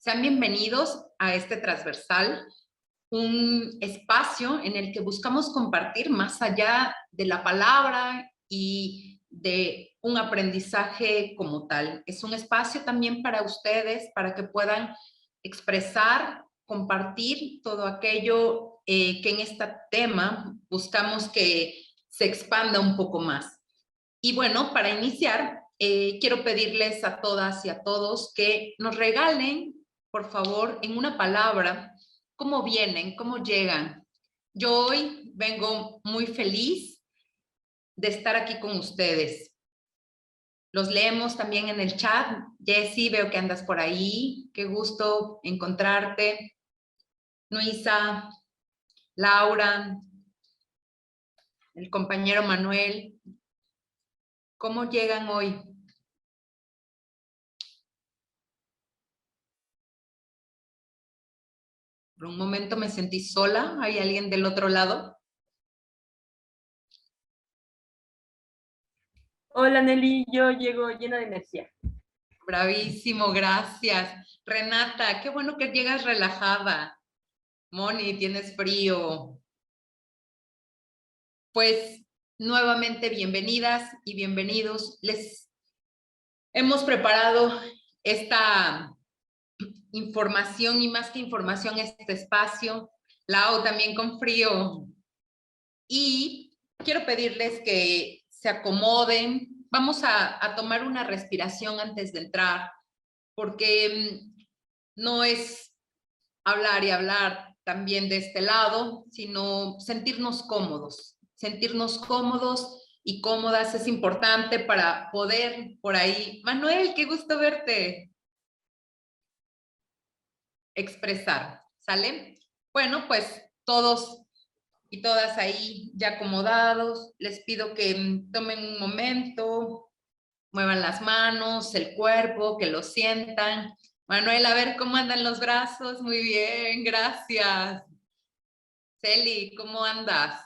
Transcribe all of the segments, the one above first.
Sean bienvenidos a este transversal, un espacio en el que buscamos compartir más allá de la palabra y de un aprendizaje como tal. Es un espacio también para ustedes, para que puedan expresar, compartir todo aquello que en este tema buscamos que se expanda un poco más. Y bueno, para iniciar, quiero pedirles a todas y a todos que nos regalen, por favor, en una palabra, cómo vienen, cómo llegan. Yo hoy vengo muy feliz de estar aquí con ustedes. Los leemos también en el chat. Jessie, veo que andas por ahí. Qué gusto encontrarte. Luisa, Laura, el compañero Manuel. ¿Cómo llegan hoy? Por un momento me sentí sola. ¿Hay alguien del otro lado? Hola Nelly, yo llego llena de energía. Bravísimo, gracias. Renata, qué bueno que llegas relajada. Moni, tienes frío. Pues nuevamente bienvenidas y bienvenidos. Les hemos preparado esta información y más que información, este espacio. Lau, también con frío. Y quiero pedirles que se acomoden. Vamos a tomar una respiración antes de entrar, porque no es hablar y hablar también de este lado, sino sentirnos y cómodas es importante para poder por ahí. Manuel, qué gusto verte. Expresar, ¿sale? Bueno, pues todos y todas ahí ya acomodados, les pido que tomen un momento, muevan las manos, el cuerpo, que lo sientan. Manuel, a ver cómo andan los brazos. Muy bien, gracias. Celi, ¿cómo andas?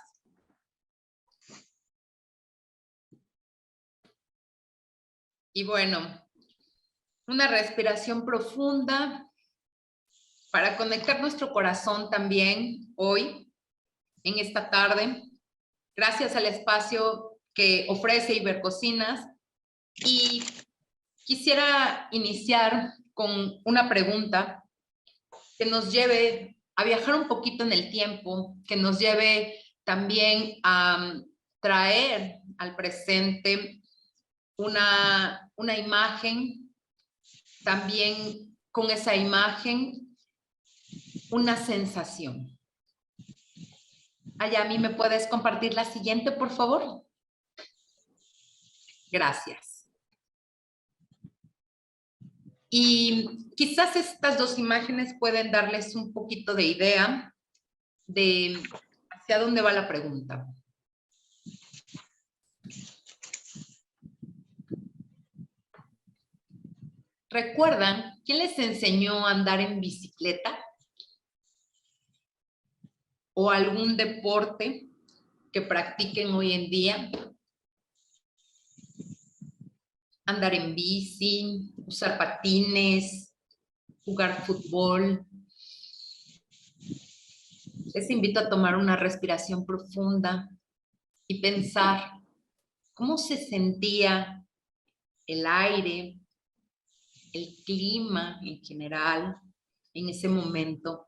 Y bueno, una respiración profunda para conectar nuestro corazón también hoy, en esta tarde, gracias al espacio que ofrece Ibercocinas. Y quisiera iniciar con una pregunta que nos lleve a viajar un poquito en el tiempo, que nos lleve también a traer al presente una imagen, también con esa imagen una sensación. Ayami, ¿me puedes compartir la siguiente, por favor? Gracias. Y quizás estas dos imágenes pueden darles un poquito de idea de hacia dónde va la pregunta. ¿Recuerdan quién les enseñó a andar en bicicleta? ¿O algún deporte que practiquen hoy en día? Andar en bici, usar patines, jugar fútbol. Les invito a tomar una respiración profunda y pensar cómo se sentía el aire, el clima en general en ese momento.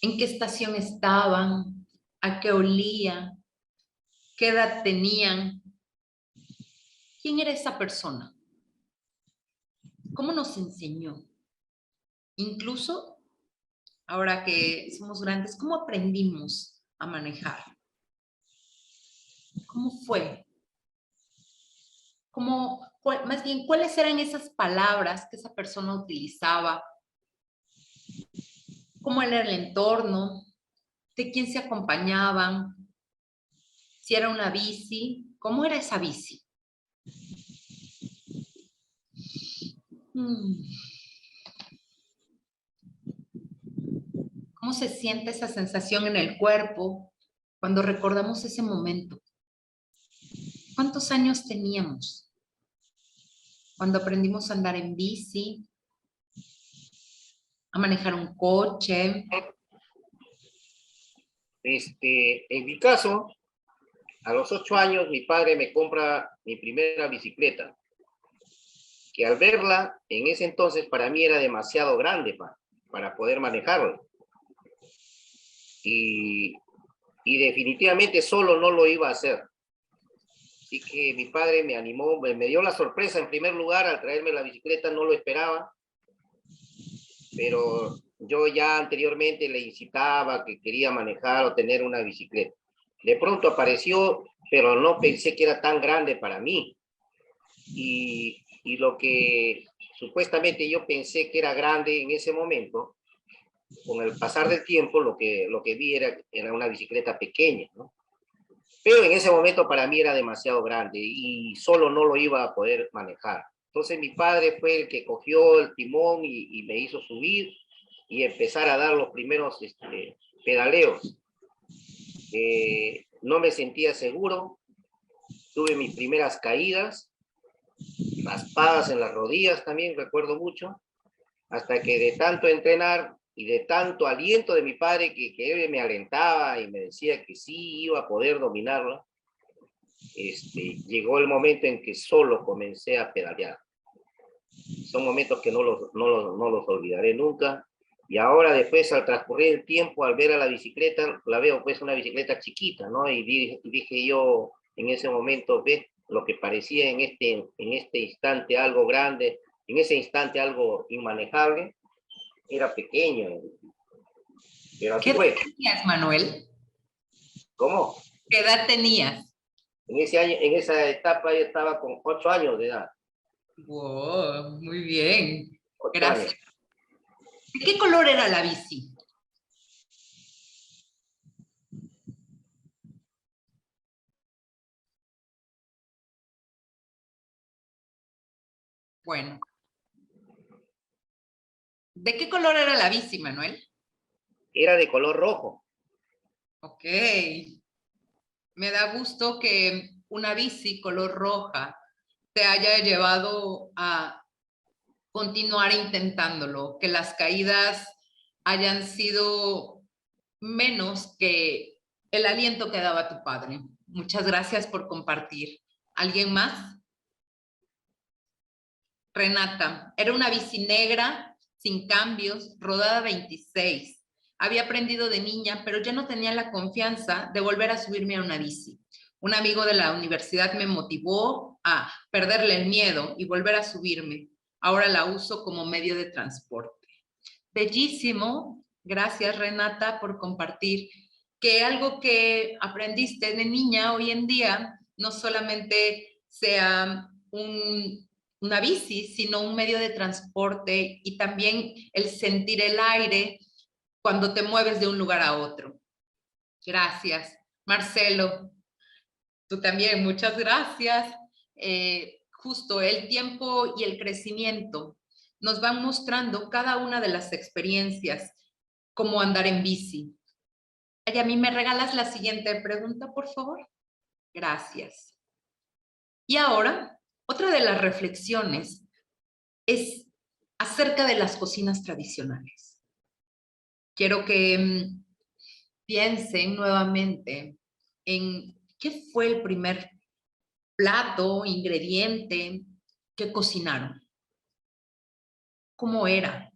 ¿En qué estación estaban? ¿A qué olía? ¿Qué edad tenían? ¿Quién era esa persona? ¿Cómo nos enseñó? Incluso, ahora que somos grandes, ¿cómo aprendimos a manejar? ¿Cómo fue? Más bien, ¿cuáles eran esas palabras que esa persona utilizaba? ¿Cómo era el entorno? ¿De quién se acompañaban? Si era una bici, ¿cómo era esa bici? ¿Cómo se siente esa sensación en el cuerpo cuando recordamos ese momento? ¿Cuántos años teníamos cuando aprendimos a andar en bici? a manejar un coche? En mi caso, a los 8 años, mi padre me compra mi primera bicicleta, que al verla, en ese entonces para mí era demasiado grande para poder manejarla. Y, y definitivamente solo no lo iba a hacer. Así que mi padre me animó, me dio la sorpresa en primer lugar al traerme la bicicleta, no lo esperaba, pero yo ya anteriormente le incitaba que quería manejar o tener una bicicleta. De pronto apareció, pero no pensé que era tan grande para mí. Y lo que supuestamente yo pensé que era grande en ese momento, con el pasar del tiempo, lo que vi era una bicicleta pequeña, ¿no? Pero en ese momento para mí era demasiado grande y solo no lo iba a poder manejar. Entonces mi padre fue el que cogió el timón y me hizo subir y empezar a dar los primeros pedaleos. No me sentía seguro, tuve mis primeras caídas, raspadas en las rodillas también, recuerdo mucho, hasta que de tanto entrenar y de tanto aliento de mi padre que él me alentaba y me decía que sí iba a poder dominarla, llegó el momento en que solo comencé a pedalear. Son momentos que no los olvidaré nunca. Y ahora después, al transcurrir el tiempo, al ver a la bicicleta, la veo pues una bicicleta chiquita, ¿no? Y dije yo en ese momento, ¿ves? Lo que parecía en este instante algo grande, en ese instante algo inmanejable, era pequeño. Pero así ¿Qué edad fue. tenías, Manuel? ¿Cómo? ¿Qué edad tenías? En esa etapa yo estaba con 8 años de edad. Wow, muy bien. 8 Gracias. años. ¿De qué color era la bici? Bueno, ¿de qué color era la bici, Manuel? Era de color rojo. Ok. Me da gusto que una bici color roja te haya llevado a continuar intentándolo, que las caídas hayan sido menos que el aliento que daba tu padre. Muchas gracias por compartir. ¿Alguien más? Renata, era una bici negra, sin cambios, rodada 26. Había aprendido de niña, pero ya no tenía la confianza de volver a subirme a una bici. Un amigo de la universidad me motivó a perderle el miedo y volver a subirme. Ahora la uso como medio de transporte. Bellísimo. Gracias, Renata, por compartir que algo que aprendiste de niña hoy en día no solamente sea una bici, sino un medio de transporte y también el sentir el aire cuando te mueves de un lugar a otro. Gracias. Marcelo, tú también, muchas gracias. Justo el tiempo y el crecimiento nos van mostrando cada una de las experiencias, como andar en bici. Ay, a mí me regalas la siguiente pregunta, por favor. Gracias. Y ahora, otra de las reflexiones es acerca de las cocinas tradicionales. Quiero que piensen nuevamente en qué fue el primer plato, ingrediente que cocinaron. ¿Cómo era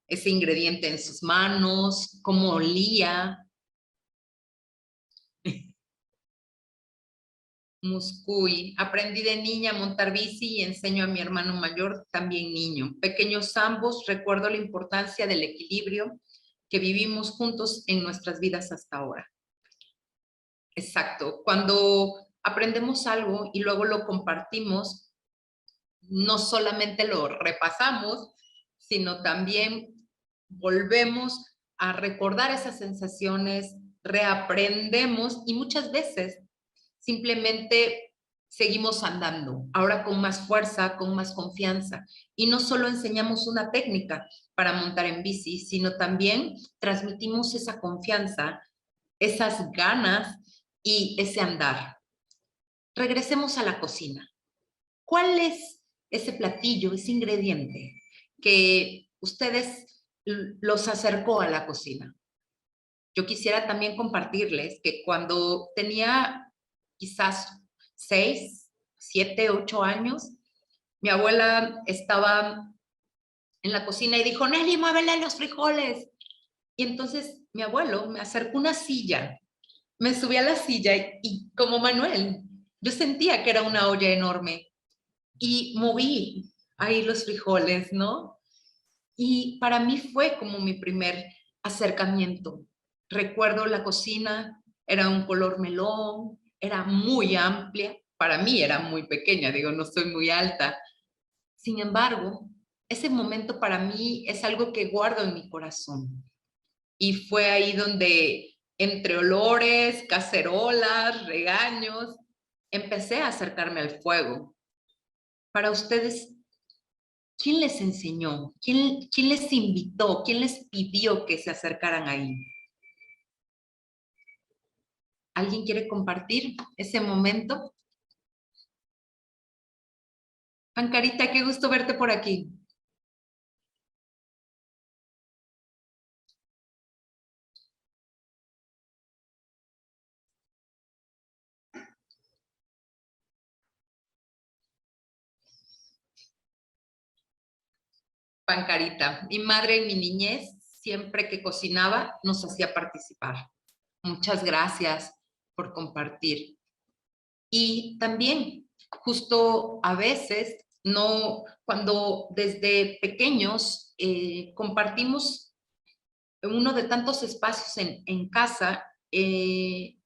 ese ingrediente en sus manos? ¿Cómo olía? Muscuy. Aprendí de niña a montar bici y enseño a mi hermano mayor, también niño. Pequeños ambos, recuerdo la importancia del equilibrio que vivimos juntos en nuestras vidas hasta ahora. Exacto. Cuando aprendemos algo y luego lo compartimos, no solamente lo repasamos, sino también volvemos a recordar esas sensaciones, reaprendemos y muchas veces simplemente seguimos andando, ahora con más fuerza, con más confianza. Y no solo enseñamos una técnica para montar en bici, sino también transmitimos esa confianza, esas ganas y ese andar. Regresemos a la cocina. ¿Cuál es ese platillo, ese ingrediente que ustedes los acercó a la cocina. Yo quisiera también compartirles que cuando tenía quizás 6, 7, 8 años, mi abuela estaba en la cocina y dijo, Nelly, muévele los frijoles. Y entonces mi abuelo me acercó una silla, me subí a la silla y como Manuel, yo sentía que era una olla enorme y moví ahí los frijoles, ¿no? Y para mí fue como mi primer acercamiento. Recuerdo la cocina, era un color melón, era muy amplia, para mí era muy pequeña, digo, no soy muy alta. Sin embargo, ese momento para mí es algo que guardo en mi corazón. Y fue ahí donde, entre olores, cacerolas, regaños, empecé a acercarme al fuego. Para ustedes, ¿quién les enseñó? ¿Quién les invitó? ¿Quién les pidió que se acercaran ahí? ¿Alguien quiere compartir ese momento? Ancarita, qué gusto verte por aquí. Pancarita, mi madre en mi niñez, siempre que cocinaba, nos hacía participar. Muchas gracias por compartir. Y también, justo a veces, no, cuando desde pequeños compartimos uno de tantos espacios en casa, en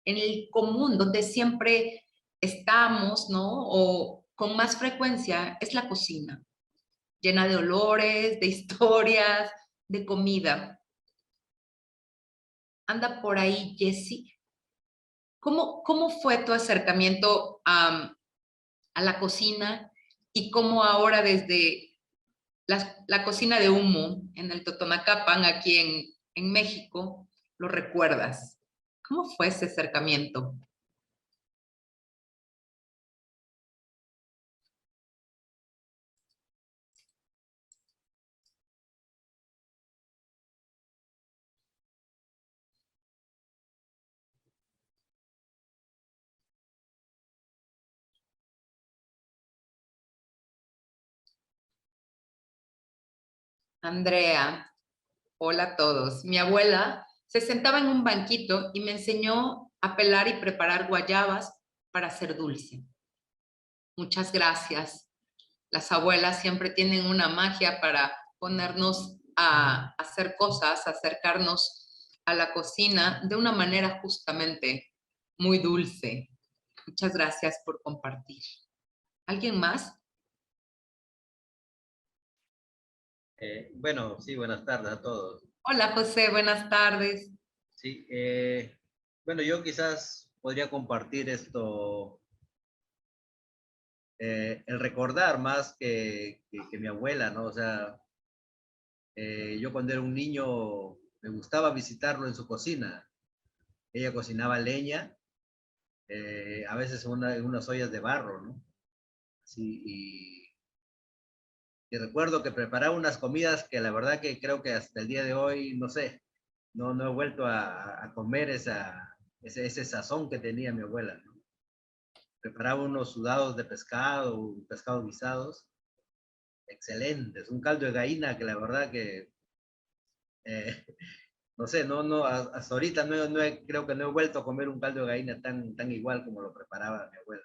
el común, donde siempre estamos, ¿no? O con más frecuencia, es la cocina, llena de olores, de historias, de comida. Anda por ahí, Jessie. ¿Cómo fue tu acercamiento a la cocina y cómo ahora desde la cocina de humo en el Totonacapan, aquí en México, lo recuerdas? ¿Cómo fue ese acercamiento? Andrea, hola a todos. Mi abuela se sentaba en un banquito y me enseñó a pelar y preparar guayabas para hacer dulce. Muchas gracias. Las abuelas siempre tienen una magia para ponernos a hacer cosas, acercarnos a la cocina de una manera justamente muy dulce. Muchas gracias por compartir. ¿Alguien más? Bueno, sí, buenas tardes a todos. Hola José, buenas tardes. Sí, bueno, yo quizás podría compartir esto, el recordar más que mi abuela, ¿no? O sea, yo cuando era un niño me gustaba visitarlo en su cocina. Ella cocinaba leña, a veces en unas ollas de barro, ¿no? Sí, y recuerdo que preparaba unas comidas que la verdad que creo que hasta el día de hoy, no sé, no he vuelto a comer ese sazón que tenía mi abuela, ¿no? Preparaba unos sudados de pescado, pescado guisados, excelentes, un caldo de gallina que la verdad que, eh, no sé, hasta ahorita creo que no he vuelto a comer un caldo de gallina tan igual como lo preparaba mi abuela.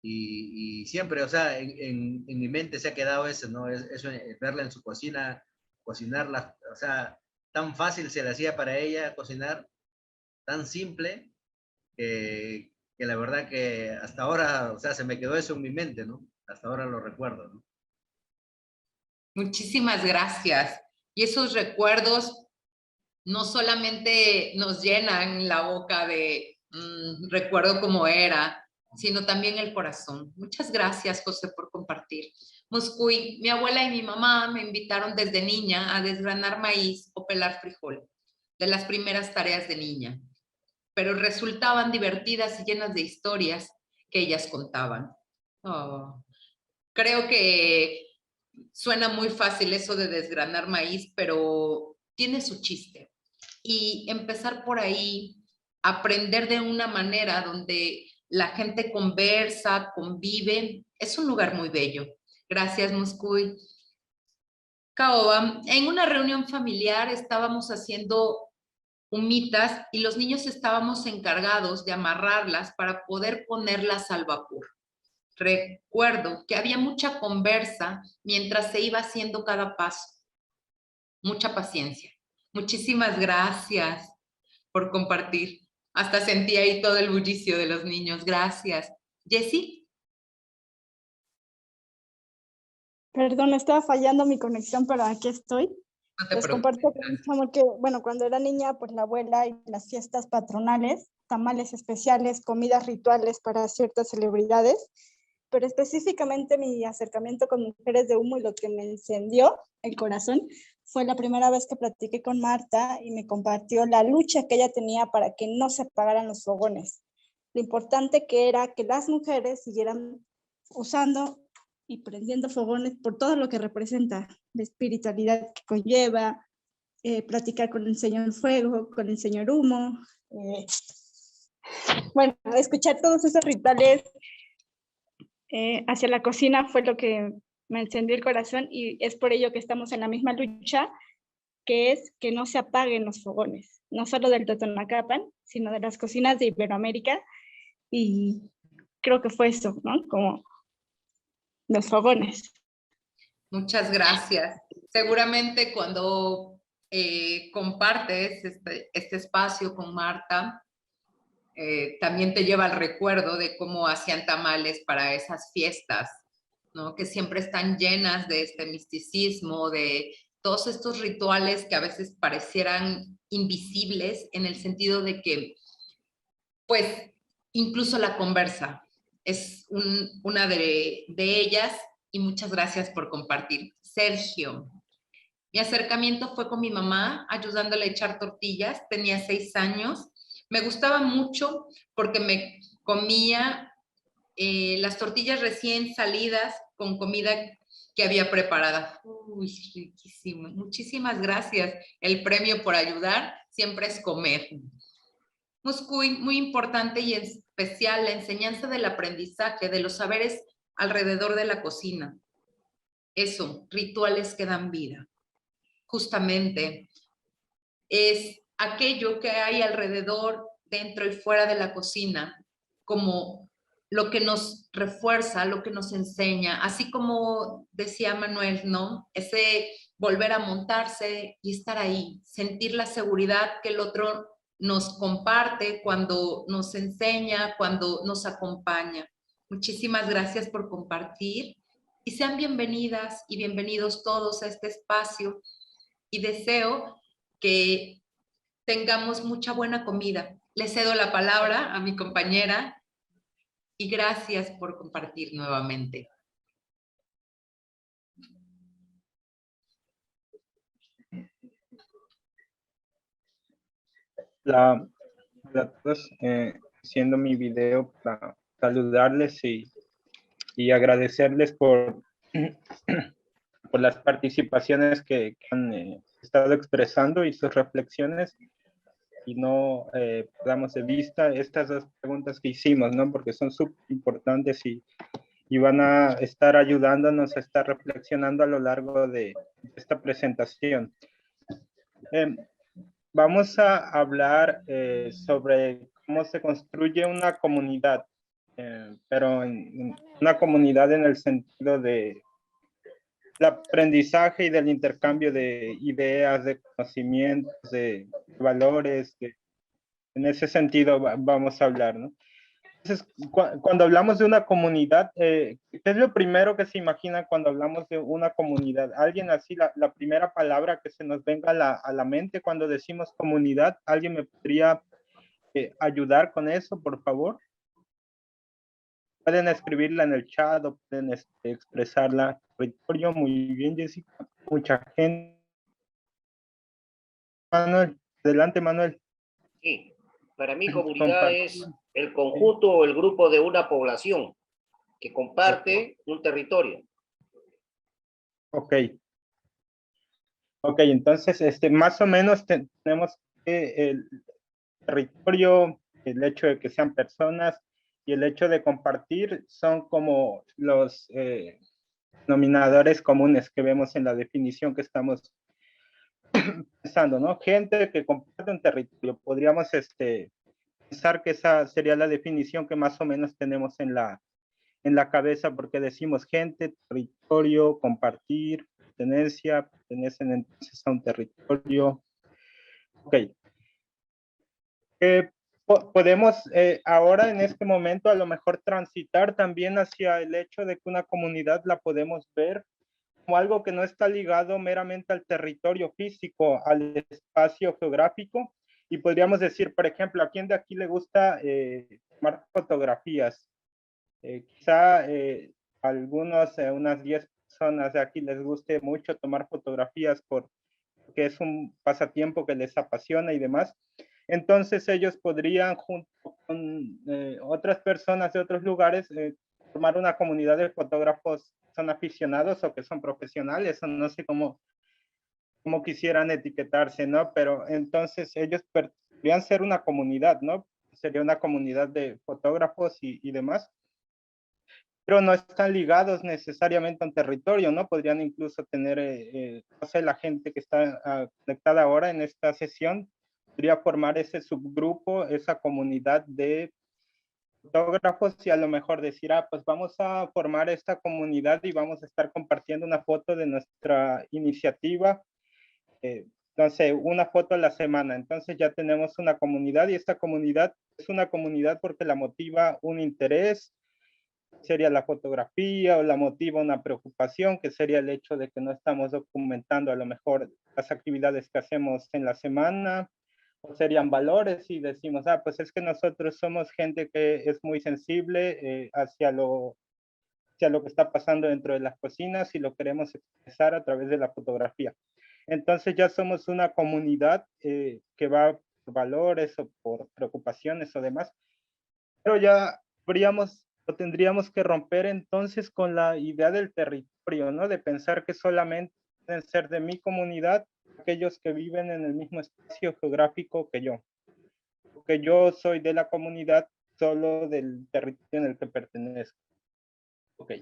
Y siempre, o sea, en mi mente se ha quedado eso, ¿no? Eso, verla en su cocina, cocinarla, o sea, tan fácil se le hacía para ella cocinar, tan simple, que la verdad que hasta ahora, o sea, se me quedó eso en mi mente, ¿no? Hasta ahora lo recuerdo, ¿no? Muchísimas gracias. Y esos recuerdos no solamente nos llenan la boca de recuerdo cómo era, sino también el corazón. Muchas gracias, José, por compartir. Muscuy, mi abuela y mi mamá me invitaron desde niña a desgranar maíz o pelar frijol, de las primeras tareas de niña, pero resultaban divertidas y llenas de historias que ellas contaban. Oh, creo que Suena muy fácil eso de desgranar maíz, pero tiene su chiste. Y empezar por ahí, aprender de una manera donde la gente conversa, convive, es un lugar muy bello. Gracias, Muscuy. Caoba, en una reunión familiar estábamos haciendo humitas y los niños estábamos encargados de amarrarlas para poder ponerlas al vapor. Recuerdo que había mucha conversa mientras se iba haciendo cada paso. Mucha paciencia. Muchísimas gracias por compartir. Hasta sentí ahí todo el bullicio de los niños. Gracias. Jessie. Perdón, estaba fallando mi conexión, pero aquí estoy. No te Les preocupes. comparto con mucho amor que, bueno, cuando era niña, pues la abuela y las fiestas patronales, tamales especiales, comidas rituales para ciertas celebridades, pero específicamente mi acercamiento con Mujeres de Humo y lo que me encendió el corazón fue la primera vez que platiqué con Marta y me compartió la lucha que ella tenía para que no se apagaran los fogones. Lo importante que era que las mujeres siguieran usando y prendiendo fogones por todo lo que representa, la espiritualidad que conlleva, platicar con el señor fuego, con el señor humo, bueno, escuchar todos esos rituales hacia la cocina fue lo que me encendió el corazón y es por ello que estamos en la misma lucha, que es que no se apaguen los fogones, no solo del Totonacapan, sino de las cocinas de Iberoamérica, y creo que fue eso, ¿no? Como los fogones. Muchas gracias. Seguramente cuando compartes este espacio con Marta, también te lleva al recuerdo de cómo hacían tamales para esas fiestas, ¿no? Que siempre están llenas de este misticismo, de todos estos rituales que a veces parecieran invisibles en el sentido de que, pues, incluso la conversa es una de ellas y muchas gracias por compartir. Sergio, mi acercamiento fue con mi mamá, ayudándole a echar tortillas. Tenía 6 años. Me gustaba mucho porque me comía las tortillas recién salidas con comida que había preparada. Uy, riquísimo. Muchísimas gracias. El premio por ayudar siempre es comer. Muscuy, muy importante y especial la enseñanza del aprendizaje, de los saberes alrededor de la cocina. Eso, rituales que dan vida. Justamente es aquello que hay alrededor, dentro y fuera de la cocina, como lo que nos refuerza, lo que nos enseña, así como decía Manuel, ¿no? Ese volver a montarse y estar ahí, sentir la seguridad que el otro nos comparte cuando nos enseña, cuando nos acompaña. Muchísimas gracias por compartir y sean bienvenidas y bienvenidos todos a este espacio y deseo que tengamos mucha buena comida. Le cedo la palabra a mi compañera y gracias por compartir nuevamente. Hola a todos, haciendo mi video para saludarles y agradecerles por, por las participaciones que han estado expresando y sus reflexiones, y no perdamos de vista estas dos preguntas que hicimos, ¿no? Porque son súper importantes y van a estar ayudándonos a estar reflexionando a lo largo de esta presentación. Vamos a hablar sobre cómo se construye una comunidad, pero en una comunidad en el sentido de el aprendizaje y del intercambio de ideas, de conocimientos, de valores. En ese sentido vamos a hablar, ¿no? Entonces, cuando hablamos de una comunidad, ¿qué es lo primero que se imagina cuando hablamos de una comunidad? ¿Alguien así, la primera palabra que se nos venga a la mente cuando decimos comunidad? ¿Alguien me podría ayudar con eso, por favor? Pueden escribirla en el chat o pueden expresarla. Muy bien, Jessica. Mucha gente. Manuel, adelante, Manuel. Sí, para mí comunidad es el conjunto o el grupo de una población que comparte un territorio. Ok, ok, entonces más o menos tenemos que el territorio, el hecho de que sean personas y el hecho de compartir son como los denominadores comunes que vemos en la definición que estamos pensando, ¿no? Gente que comparte un territorio. Podríamos pensar que esa sería la definición que más o menos tenemos en la cabeza, porque decimos gente, territorio, compartir, pertenencia, pertenecen entonces a un territorio. Ok. Podemos ahora en este momento a lo mejor transitar también hacia el hecho de que una comunidad la podemos ver como algo que no está ligado meramente al territorio físico, al espacio geográfico. Y podríamos decir, por ejemplo, ¿a quién de aquí le gusta tomar fotografías? Quizá algunos, unas 10 personas de aquí les guste mucho tomar fotografías porque es un pasatiempo que les apasiona y demás. Entonces ellos podrían, junto con otras personas de otros lugares, formar una comunidad de fotógrafos que son aficionados o que son profesionales, o no sé cómo quisieran etiquetarse, ¿no? Pero entonces ellos podrían ser una comunidad, ¿no? Sería una comunidad de fotógrafos y demás, pero no están ligados necesariamente a un territorio, ¿no? Podrían incluso tener, no sé, la gente que está conectada ahora en esta sesión, podría formar ese subgrupo, esa comunidad de fotógrafos y a lo mejor decir, pues vamos a formar esta comunidad y vamos a estar compartiendo una foto de nuestra iniciativa, no sé, una foto a la semana. Entonces ya tenemos una comunidad y esta comunidad es una comunidad porque la motiva un interés, sería la fotografía, o la motiva una preocupación, que sería el hecho de que no estamos documentando a lo mejor las actividades que hacemos en la semana, o serían valores y decimos, pues es que nosotros somos gente que es muy sensible hacia lo que está pasando dentro de las cocinas y lo queremos expresar a través de la fotografía. Entonces ya somos una comunidad que va por valores o por preocupaciones o demás, pero ya tendríamos que romper entonces con la idea del territorio, ¿no? De pensar que solamente pueden ser de mi comunidad aquellos que viven en el mismo espacio geográfico que yo. Porque yo soy de la comunidad solo del territorio en el que pertenezco. Ok.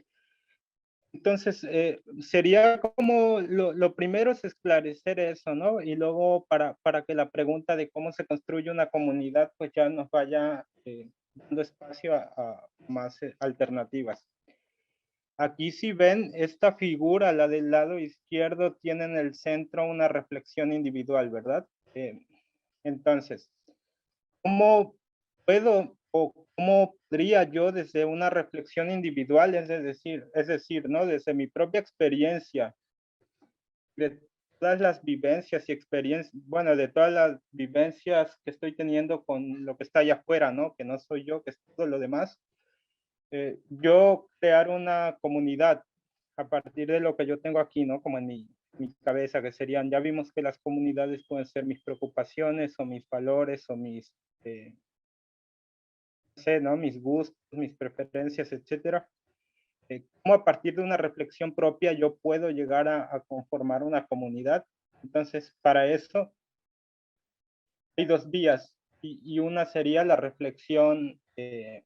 Entonces, sería como lo primero es esclarecer eso, ¿no? Y luego para que la pregunta de cómo se construye una comunidad, pues ya nos vaya dando espacio a más alternativas. Aquí si ven esta figura, la del lado izquierdo, tiene en el centro una reflexión individual, ¿verdad? Entonces, ¿cómo puedo o cómo podría yo desde una reflexión individual, es decir, ¿no? Desde mi propia experiencia, de todas las vivencias y experiencias, bueno, de todas las vivencias que estoy teniendo con lo que está allá afuera, ¿no? Que no soy yo, que es todo lo demás, yo crear una comunidad a partir de lo que yo tengo aquí, ¿no? Como en mi cabeza, que serían, ya vimos que las comunidades pueden ser mis preocupaciones o mis valores o mis sé, ¿no? Mis gustos, mis preferencias, etcétera. Cómo a partir de una reflexión propia yo puedo llegar a conformar una comunidad. Entonces, para eso hay dos vías y una sería la reflexión en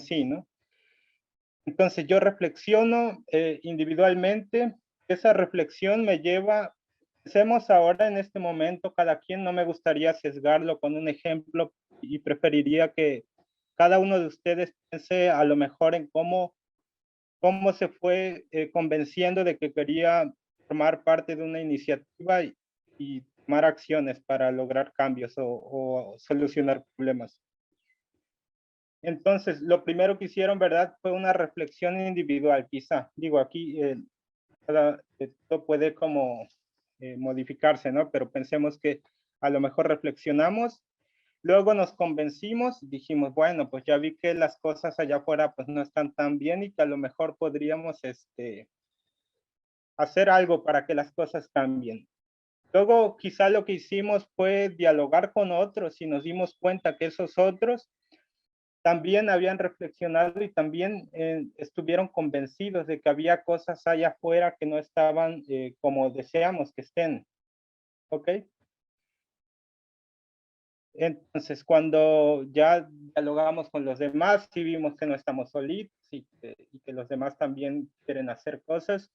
sí, ¿no? Entonces, yo reflexiono individualmente, esa reflexión me lleva, pensemos ahora en este momento, cada quien, no me gustaría sesgarlo con un ejemplo y preferiría que cada uno de ustedes piense a lo mejor en cómo se fue convenciendo de que quería formar parte de una iniciativa y tomar acciones para lograr cambios o solucionar problemas. Entonces, lo primero que hicieron, ¿verdad? Fue una reflexión individual, quizá. Digo, aquí esto puede como modificarse, ¿no? Pero pensemos que a lo mejor reflexionamos, luego nos convencimos, dijimos, bueno, pues ya vi que las cosas allá afuera pues no están tan bien y que a lo mejor podríamos hacer algo para que las cosas cambien. Luego quizá lo que hicimos fue dialogar con otros y nos dimos cuenta que esos otros también habían reflexionado y también estuvieron convencidos de que había cosas allá afuera que no estaban como deseamos que estén. ¿Ok? Entonces, cuando ya dialogamos con los demás y vimos que no estamos solitos y que los demás también quieren hacer cosas,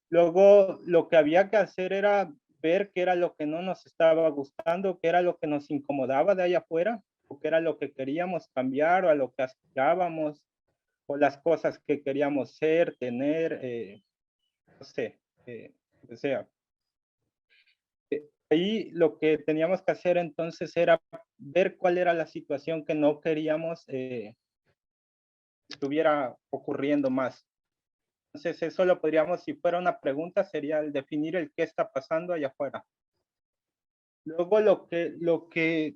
luego lo que había que hacer era ver qué era lo que no nos estaba gustando, qué era lo que nos incomodaba de allá afuera, o qué era lo que queríamos cambiar o a lo que aspirábamos, o las cosas que queríamos ser, tener, no sé, o sea. Ahí lo que teníamos que hacer entonces era ver cuál era la situación que no queríamos estuviera ocurriendo más. Entonces eso lo podríamos, si fuera una pregunta, sería el definir el qué está pasando allá afuera. Luego lo que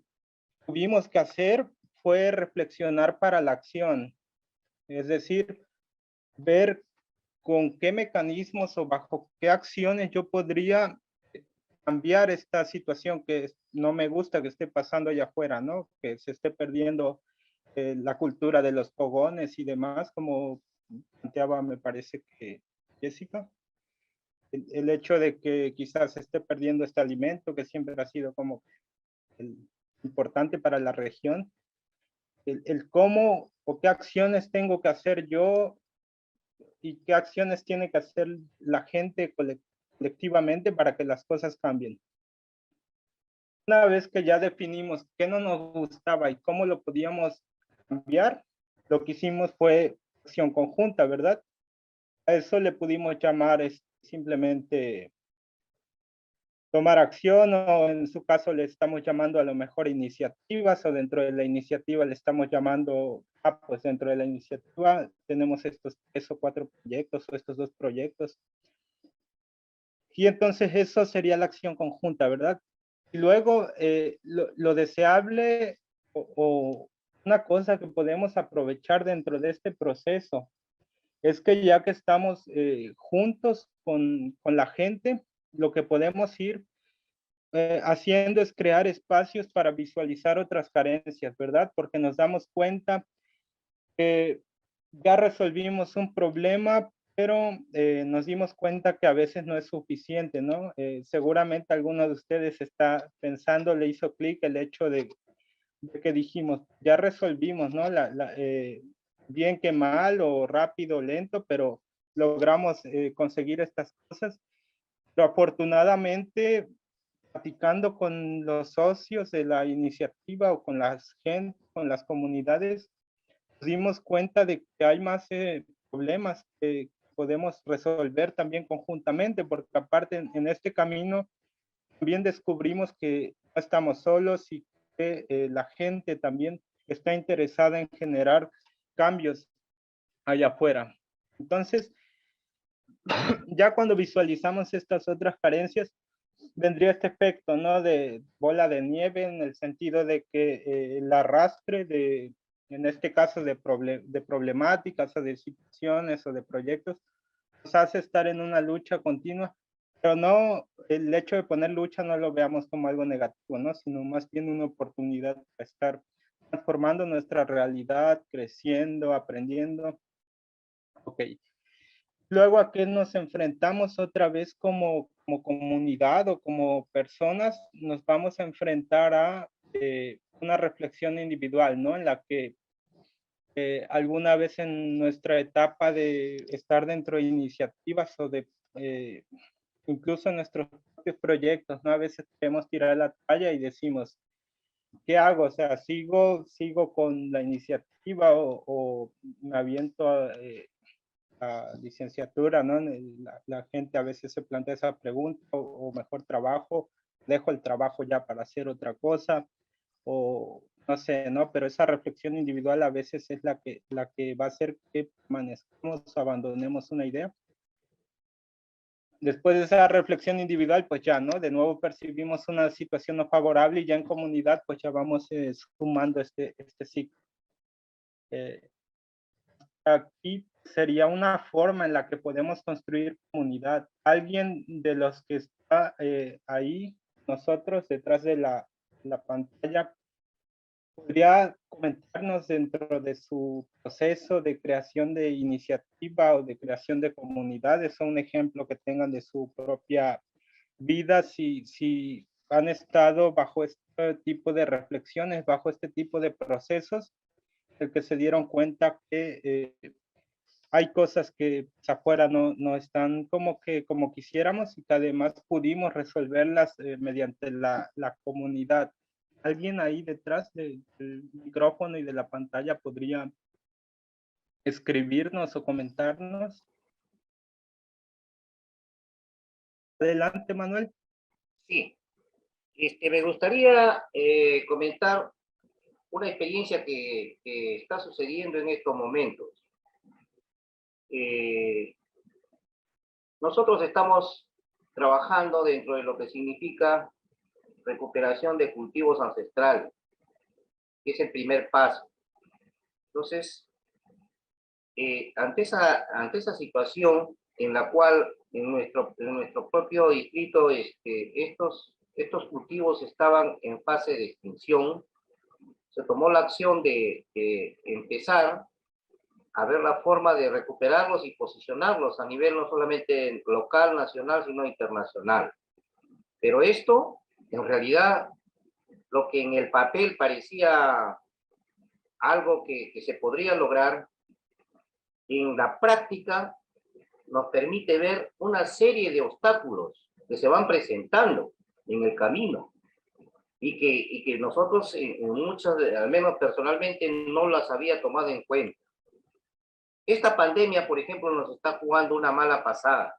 tuvimos que hacer fue reflexionar para la acción, es decir, ver con qué mecanismos o bajo qué acciones yo podría cambiar esta situación que no me gusta que esté pasando allá afuera, ¿no? Que se esté perdiendo la cultura de los fogones y demás, como planteaba, me parece que Jessica. El hecho de que quizás se esté perdiendo este alimento que siempre ha sido como importante para la región. El cómo o qué acciones tengo que hacer yo y qué acciones tiene que hacer la gente colectivamente para que las cosas cambien. Una vez que ya definimos qué no nos gustaba y cómo lo podíamos cambiar, lo que hicimos fue acción conjunta, ¿verdad? A eso le pudimos llamar simplemente tomar acción, o en su caso le estamos llamando a lo mejor iniciativas, o dentro de la iniciativa le estamos llamando, pues dentro de la iniciativa tenemos estos 3 o 4 proyectos o estos 2 proyectos. Y entonces eso sería la acción conjunta, ¿verdad? Y luego lo deseable o una cosa que podemos aprovechar dentro de este proceso es que ya que estamos juntos con la gente, lo que podemos ir haciendo es crear espacios para visualizar otras carencias, ¿verdad? Porque nos damos cuenta que ya resolvimos un problema, pero nos dimos cuenta que a veces no es suficiente, ¿no? Seguramente alguno de ustedes está pensando, le hizo clic el hecho de que dijimos, ya resolvimos, ¿no? Bien que mal o rápido o lento, pero logramos conseguir estas cosas. Pero afortunadamente, platicando con los socios de la iniciativa o con las gente, con las comunidades, nos dimos cuenta de que hay más problemas que podemos resolver también conjuntamente, porque aparte en este camino también descubrimos que no estamos solos y que la gente también está interesada en generar cambios allá afuera. Entonces, ya cuando visualizamos estas otras carencias, vendría este efecto, ¿no? De bola de nieve, en el sentido de que el arrastre de, en este caso, de problemáticas o de situaciones o de proyectos, nos hace estar en una lucha continua, pero no, el hecho de poner lucha no lo veamos como algo negativo, ¿no? Sino más bien una oportunidad para estar transformando nuestra realidad, creciendo, aprendiendo. Ok. Luego, ¿a qué nos enfrentamos otra vez como comunidad o como personas? Nos vamos a enfrentar a una reflexión individual, ¿no? En la que alguna vez en nuestra etapa de estar dentro de iniciativas o de incluso en nuestros propios proyectos, ¿no? A veces queremos tirar la toalla y decimos, ¿qué hago? O sea, ¿sigo con la iniciativa o me aviento a licenciatura, ¿no? La gente a veces se plantea esa pregunta, o mejor trabajo, dejo el trabajo ya para hacer otra cosa, o no sé, ¿no? Pero esa reflexión individual a veces es la que va a hacer que permanezcamos, abandonemos una idea. Después de esa reflexión individual, pues ya, ¿no? De nuevo percibimos una situación no favorable y ya en comunidad, pues ya vamos sumando este ciclo. Aquí sería una forma en la que podemos construir comunidad. Alguien de los que está ahí, nosotros detrás de la pantalla, ¿podría comentarnos dentro de su proceso de creación de iniciativa o de creación de comunidades, o un ejemplo que tengan de su propia vida, si han estado bajo este tipo de reflexiones, bajo este tipo de procesos, el que se dieron cuenta que hay cosas que afuera no están como quisiéramos y que además pudimos resolverlas mediante la comunidad? ¿Alguien ahí detrás del micrófono y de la pantalla podría escribirnos o comentarnos? Adelante, Manuel. Sí, me gustaría comentar una experiencia que está sucediendo en estos momentos. Nosotros estamos trabajando dentro de lo que significa recuperación de cultivos ancestrales, que es el primer paso. Entonces, ante esa situación en la cual en nuestro propio distrito estos cultivos estaban en fase de extinción, se tomó la acción de empezar a ver la forma de recuperarlos y posicionarlos a nivel no solamente local, nacional, sino internacional. Pero esto, en realidad, lo que en el papel parecía algo que se podría lograr, en la práctica nos permite ver una serie de obstáculos que se van presentando en el camino y que nosotros en muchas, al menos personalmente, no las había tomado en cuenta. Esta pandemia, por ejemplo, nos está jugando una mala pasada,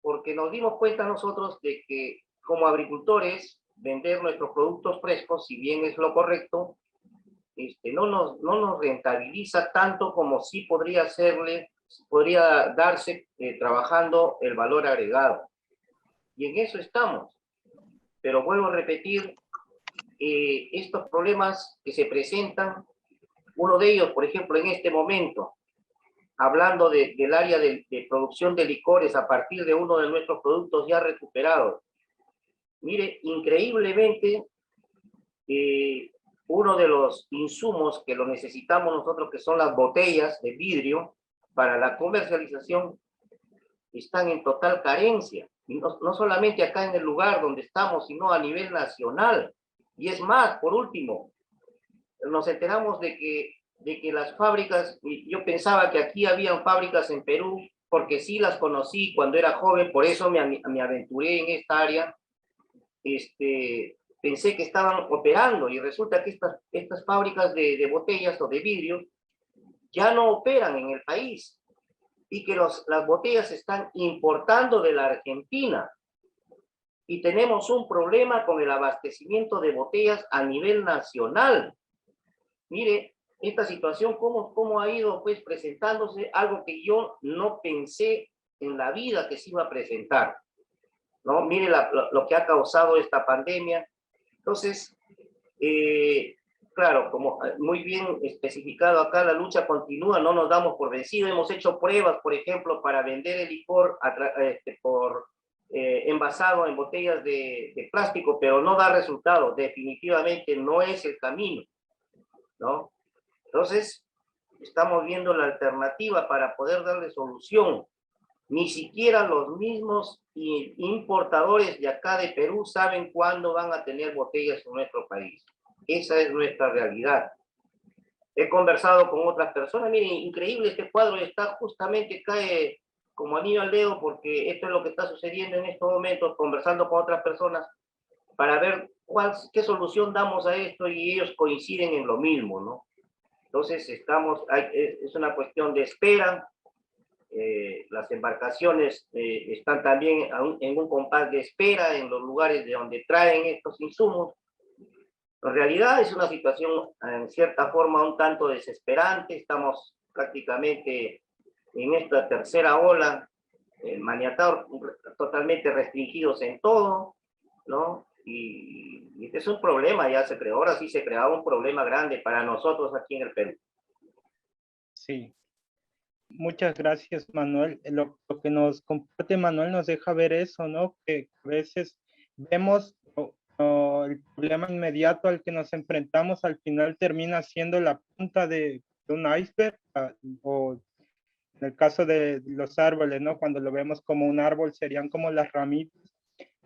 porque nos dimos cuenta nosotros de que como agricultores, vender nuestros productos frescos, si bien es lo correcto, no nos rentabiliza tanto como sí podría darse trabajando el valor agregado. Y en eso estamos. Pero vuelvo a repetir, estos problemas que se presentan, uno de ellos, por ejemplo, en este momento, hablando del área de producción de licores a partir de uno de nuestros productos ya recuperados. Mire, increíblemente, uno de los insumos que lo necesitamos nosotros, que son las botellas de vidrio, para la comercialización, están en total carencia. Y no solamente acá en el lugar donde estamos, sino a nivel nacional. Y es más, por último, nos enteramos de que las fábricas, yo pensaba que aquí habían fábricas en Perú, porque sí las conocí cuando era joven, por eso me aventuré en esta área. Pensé que estaban operando y resulta que estas fábricas de botellas o de vidrio ya no operan en el país y que las botellas se están importando de la Argentina. Y tenemos un problema con el abastecimiento de botellas a nivel nacional. Mire, esta situación, cómo ha ido pues presentándose, algo que yo no pensé en la vida que se iba a presentar, ¿no? Mire lo que ha causado esta pandemia. Entonces, claro, como muy bien especificado acá, la lucha continúa, no nos damos por vencido. Hemos hecho pruebas, por ejemplo, para vender el licor envasado en botellas de plástico, pero no da resultado. Definitivamente no es el camino, ¿no? Entonces, estamos viendo la alternativa para poder darle solución. Ni siquiera los mismos importadores de acá de Perú saben cuándo van a tener botellas en nuestro país. Esa es nuestra realidad. He conversado con otras personas. Miren, increíble, este cuadro está justamente, cae como anillo al dedo, porque esto es lo que está sucediendo en estos momentos, conversando con otras personas, para ver qué solución damos a esto, y ellos coinciden en lo mismo, ¿no? Entonces, es una cuestión de espera. Las embarcaciones están también en un compás de espera en los lugares de donde traen estos insumos. En realidad es una situación en cierta forma un tanto desesperante. Estamos prácticamente en esta tercera ola, maniatados, totalmente restringidos en todo, ¿no? Y este es un problema, ya se creó, ahora sí se creaba un problema grande para nosotros aquí en el Perú. Sí. Muchas gracias, Manuel. Lo que nos comparte Manuel nos deja ver eso, ¿no? Que a veces vemos o el problema inmediato al que nos enfrentamos al final termina siendo la punta de un iceberg, o en el caso de los árboles, ¿no? Cuando lo vemos como un árbol, serían como las ramitas.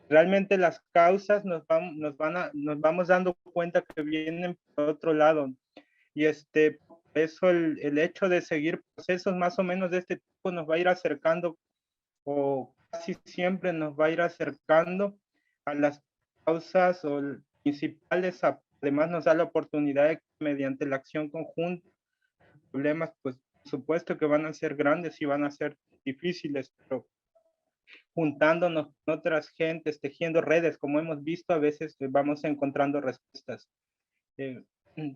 Realmente las causas nos vamos dando cuenta que vienen por otro lado. Y eso el hecho de seguir procesos más o menos de este tipo nos va a ir acercando, o casi siempre nos va a ir acercando a las causas o principales. Además nos da la oportunidad de que mediante la acción conjunta, problemas, pues por supuesto que van a ser grandes y van a ser difíciles, pero juntándonos con otras gentes, tejiendo redes, como hemos visto, a veces vamos encontrando respuestas.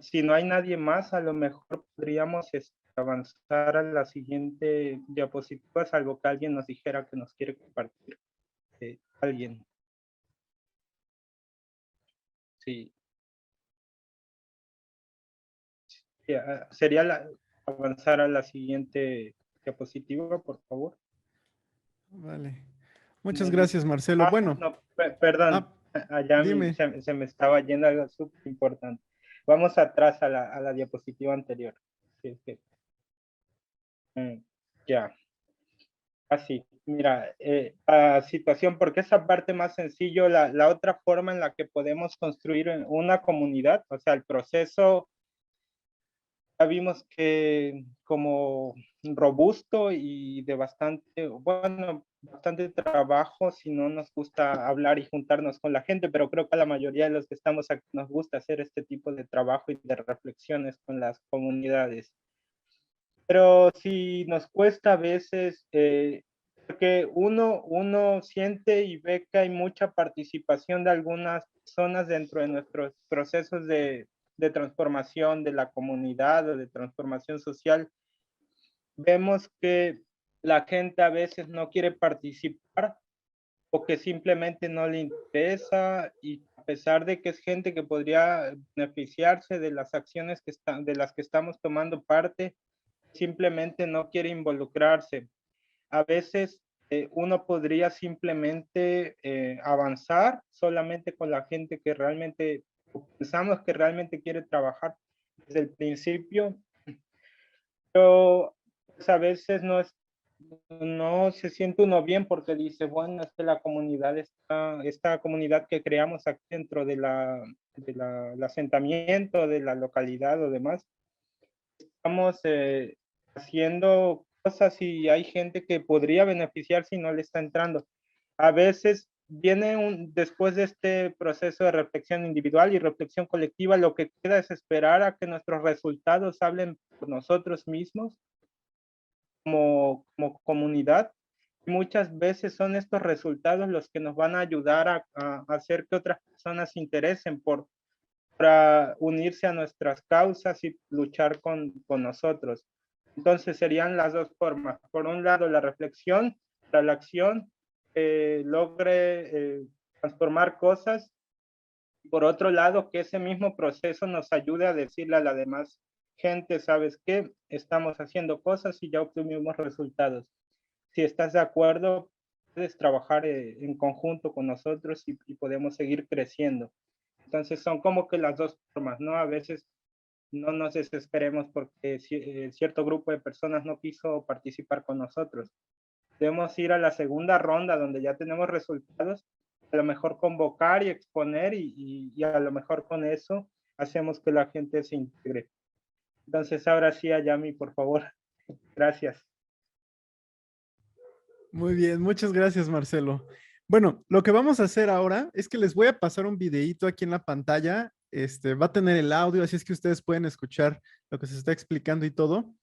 Si no hay nadie más, a lo mejor podríamos avanzar a la siguiente diapositiva, salvo que alguien nos dijera que nos quiere compartir. ¿Alguien? Sí. Sería avanzar a la siguiente diapositiva, por favor. Vale. Muchas gracias, Marcelo. Bueno. No, perdón, allá dime. se me estaba yendo algo súper importante. Vamos atrás a la diapositiva anterior. Ya. Así, mira, la situación, porque esa parte más sencillo, la otra forma en la que podemos construir una comunidad, o sea, el proceso, ya vimos que como robusto y de bastante, bueno, bastante trabajo si no nos gusta hablar y juntarnos con la gente, pero creo que a la mayoría de los que estamos aquí nos gusta hacer este tipo de trabajo y de reflexiones con las comunidades. Pero si nos cuesta a veces, porque uno siente y ve que hay mucha participación de algunas personas dentro de nuestros procesos de transformación de la comunidad o de transformación social, vemos que la gente a veces no quiere participar o que simplemente no le interesa, y a pesar de que es gente que podría beneficiarse de las acciones de las que estamos tomando parte, simplemente no quiere involucrarse. A veces uno podría simplemente avanzar solamente con la gente que realmente pensamos que realmente quiere trabajar desde el principio, pero pues, a veces no se siente uno bien porque dice, bueno, es que la comunidad esta comunidad que creamos aquí dentro del asentamiento, de la localidad o demás, estamos haciendo cosas y hay gente que podría beneficiarse y no le está entrando. A veces viene después de este proceso de reflexión individual y reflexión colectiva, lo que queda es esperar a que nuestros resultados hablen por nosotros mismos como comunidad. Y muchas veces son estos resultados los que nos van a ayudar a hacer que otras personas se interesen para unirse a nuestras causas y luchar con nosotros. Entonces serían las dos formas. Por un lado, la reflexión para la acción logre transformar cosas. Por otro lado, que ese mismo proceso nos ayude a decirle a la demás gente, ¿sabes qué? Estamos haciendo cosas y ya obtuvimos resultados. Si estás de acuerdo, puedes trabajar en conjunto con nosotros y podemos seguir creciendo. Entonces son como que las dos formas, ¿no? A veces no nos desesperemos porque cierto grupo de personas no quiso participar con nosotros. Debemos ir a la segunda ronda donde ya tenemos resultados, a lo mejor convocar y exponer y a lo mejor con eso hacemos que la gente se integre. Entonces ahora sí, Ayami, por favor. Gracias. Muy bien, muchas gracias, Marcelo. Bueno, lo que vamos a hacer ahora es que les voy a pasar un videíto aquí en la pantalla. Va a tener el audio, así es que ustedes pueden escuchar lo que se está explicando y todo.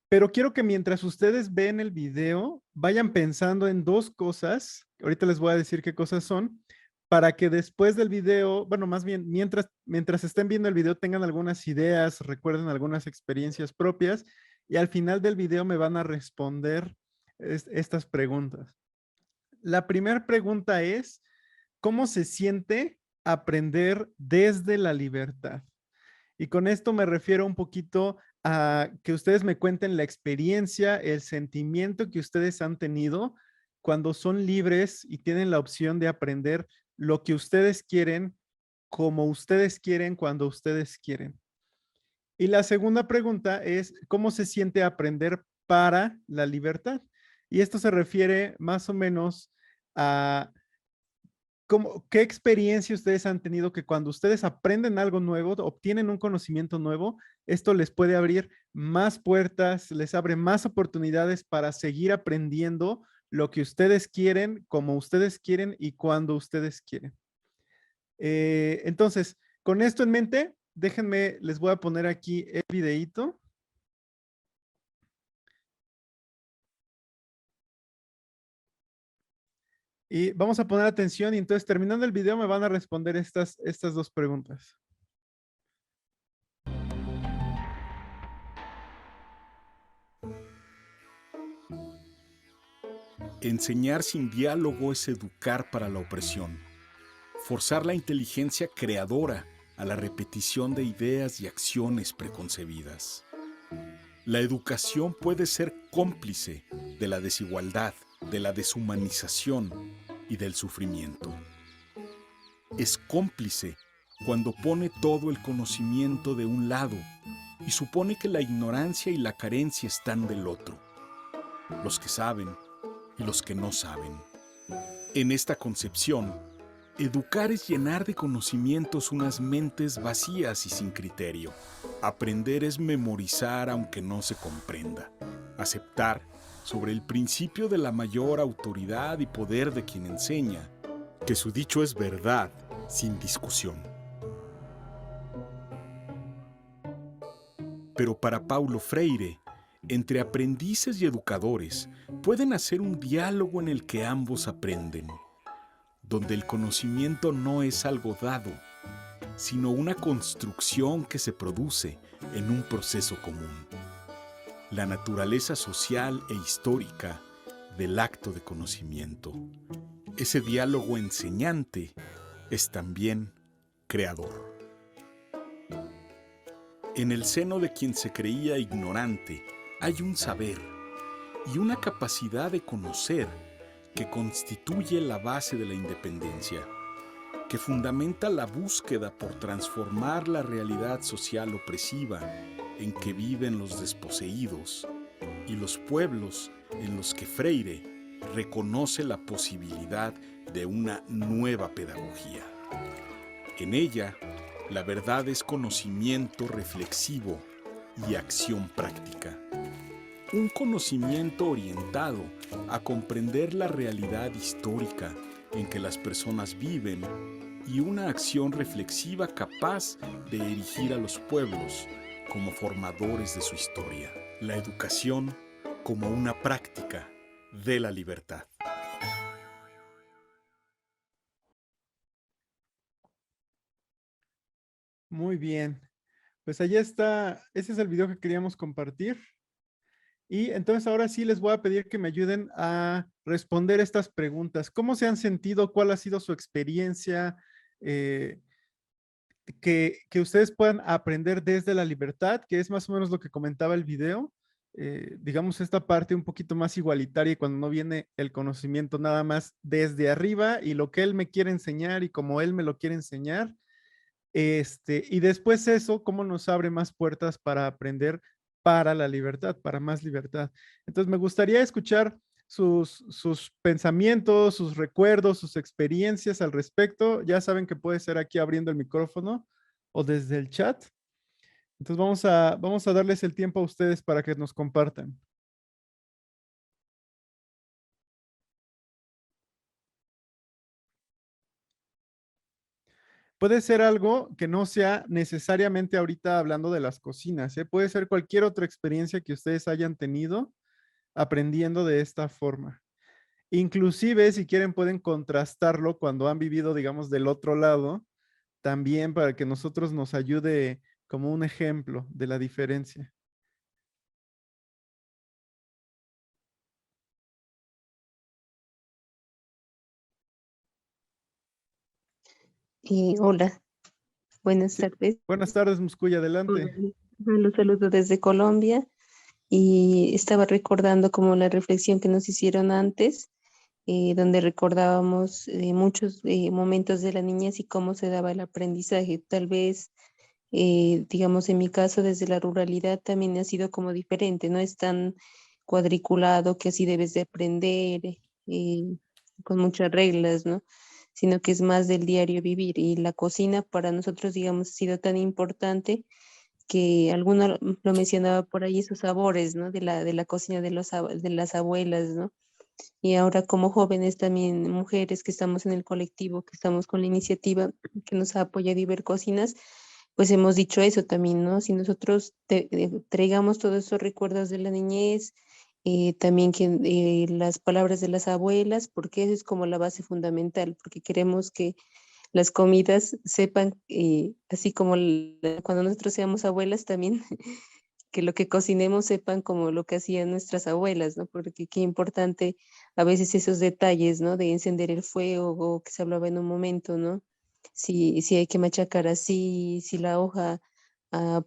Pero quiero que mientras ustedes ven el video, vayan pensando en dos cosas. Ahorita les voy a decir qué cosas son, para que después del video, bueno, más bien mientras estén viendo el video tengan algunas ideas, recuerden algunas experiencias propias y al final del video me van a responder estas preguntas. La primera pregunta es, ¿cómo se siente aprender desde la libertad? Y con esto me refiero un poquito a que ustedes me cuenten la experiencia, el sentimiento que ustedes han tenido cuando son libres y tienen la opción de aprender lo que ustedes quieren como ustedes quieren, cuando ustedes quieren. Y la segunda pregunta es, ¿cómo se siente aprender para la libertad? Y esto se refiere más o menos a ¿qué experiencia ustedes han tenido que cuando ustedes aprenden algo nuevo, obtienen un conocimiento nuevo, esto les puede abrir más puertas, les abre más oportunidades para seguir aprendiendo lo que ustedes quieren, como ustedes quieren y cuando ustedes quieren? Entonces, con esto en mente, déjenme, les voy a poner aquí el videíto. Y vamos a poner atención y entonces terminando el video me van a responder estas dos preguntas. Enseñar sin diálogo es educar para la opresión. Forzar la inteligencia creadora a la repetición de ideas y acciones preconcebidas. La educación puede ser cómplice de la desigualdad, de la deshumanización y del sufrimiento. Es cómplice cuando pone todo el conocimiento de un lado y supone que la ignorancia y la carencia están del otro. Los que saben y los que no saben. En esta concepción, educar es llenar de conocimientos unas mentes vacías y sin criterio. Aprender es memorizar aunque no se comprenda. Aceptar sobre el principio de la mayor autoridad y poder de quien enseña, que su dicho es verdad sin discusión. Pero para Paulo Freire, entre aprendices y educadores pueden hacer un diálogo en el que ambos aprenden, donde el conocimiento no es algo dado, sino una construcción que se produce en un proceso común. La naturaleza social e histórica del acto de conocimiento. Ese diálogo enseñante es también creador. En el seno de quien se creía ignorante hay un saber y una capacidad de conocer que constituye la base de la independencia, que fundamenta la búsqueda por transformar la realidad social opresiva en que viven los desposeídos y los pueblos en los que Freire reconoce la posibilidad de una nueva pedagogía. En ella, la verdad es conocimiento reflexivo y acción práctica. Un conocimiento orientado a comprender la realidad histórica en que las personas viven y una acción reflexiva capaz de erigir a los pueblos como formadores de su historia. La educación como una práctica de la libertad. Muy bien. Pues allá está. Ese es el video que queríamos compartir. Y entonces ahora sí les voy a pedir que me ayuden a responder estas preguntas. ¿Cómo se han sentido? ¿Cuál ha sido su experiencia? Que ustedes puedan aprender desde la libertad, que es más o menos lo que comentaba el video. Digamos, esta parte un poquito más igualitaria cuando no viene el conocimiento nada más desde arriba y lo que él me quiere enseñar y como él me lo quiere enseñar. Y después eso, cómo nos abre más puertas para aprender para la libertad, para más libertad. Entonces me gustaría escuchar sus pensamientos, sus recuerdos, sus experiencias al respecto. Ya saben que puede ser aquí abriendo el micrófono o desde el chat. Entonces vamos a darles el tiempo a ustedes para que nos compartan. Puede ser algo que no sea necesariamente ahorita hablando de las cocinas, ¿eh? Puede ser cualquier otra experiencia que ustedes hayan tenido aprendiendo de esta forma. Inclusive, si quieren, pueden contrastarlo cuando han vivido, digamos, del otro lado, también para que nosotros nos ayude como un ejemplo de la diferencia. Hola, buenas tardes. Buenas tardes, Muscuya, adelante. Los saludo desde Colombia y estaba recordando como la reflexión que nos hicieron antes donde recordábamos muchos momentos de la niñez y cómo se daba el aprendizaje. Tal vez, digamos, en mi caso, desde la ruralidad también ha sido como diferente, no es tan cuadriculado que así debes de aprender, con muchas reglas, ¿no? Sino que es más del diario vivir. Y la cocina para nosotros, digamos, ha sido tan importante que alguno lo mencionaba por ahí, esos sabores, ¿no? De la cocina de las abuelas, ¿no? Y ahora como jóvenes también, mujeres que estamos en el colectivo, que estamos con la iniciativa que nos ha apoyado y ver cocinas, pues hemos dicho eso también, ¿no? Si nosotros traigamos todos esos recuerdos de la niñez, también que las palabras de las abuelas, porque eso es como la base fundamental, porque queremos que las comidas sepan, así como cuando nosotros seamos abuelas también, que lo que cocinemos sepan como lo que hacían nuestras abuelas, ¿no? Porque qué importante a veces esos detalles, ¿no? De encender el fuego o que se hablaba en un momento, ¿no? Si hay que machacar así, si la hoja,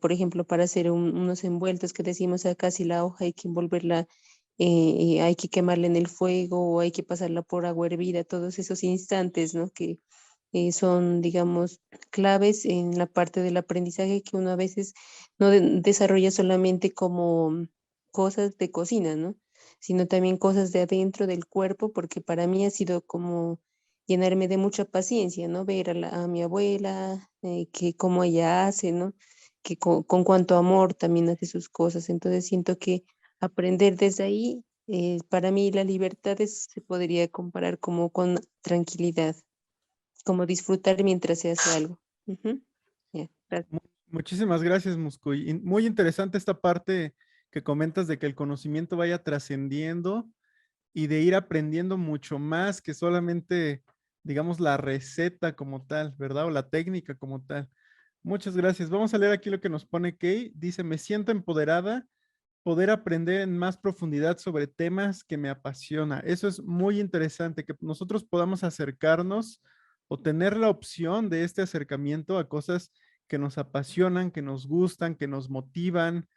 por ejemplo, para hacer unos envueltos que decimos acá, si la hoja hay que envolverla, hay que quemarla en el fuego o hay que pasarla por agua hervida, todos esos instantes, ¿no? Que son, digamos, claves en la parte del aprendizaje que uno a veces no desarrolla solamente como cosas de cocina, ¿no? Sino también cosas de adentro del cuerpo, porque para mí ha sido como llenarme de mucha paciencia, ¿no? Ver a mi abuela, que cómo ella hace, ¿no? Que con cuánto amor también hace sus cosas. Entonces siento que aprender desde ahí, para mí la libertad se podría comparar como con tranquilidad, como disfrutar mientras se hace algo. Ujú. Ya, gracias. Muchísimas gracias, Muscuy. Muy interesante esta parte que comentas de que el conocimiento vaya trascendiendo y de ir aprendiendo mucho más que solamente, digamos, la receta como tal, ¿verdad? O la técnica como tal. Muchas gracias. Vamos a leer aquí lo que nos pone Kay. Dice, me siento empoderada, poder aprender en más profundidad sobre temas que me apasiona. Eso es muy interesante, que nosotros podamos acercarnos o tener la opción de este acercamiento a cosas que nos apasionan, que nos gustan, que nos motivan,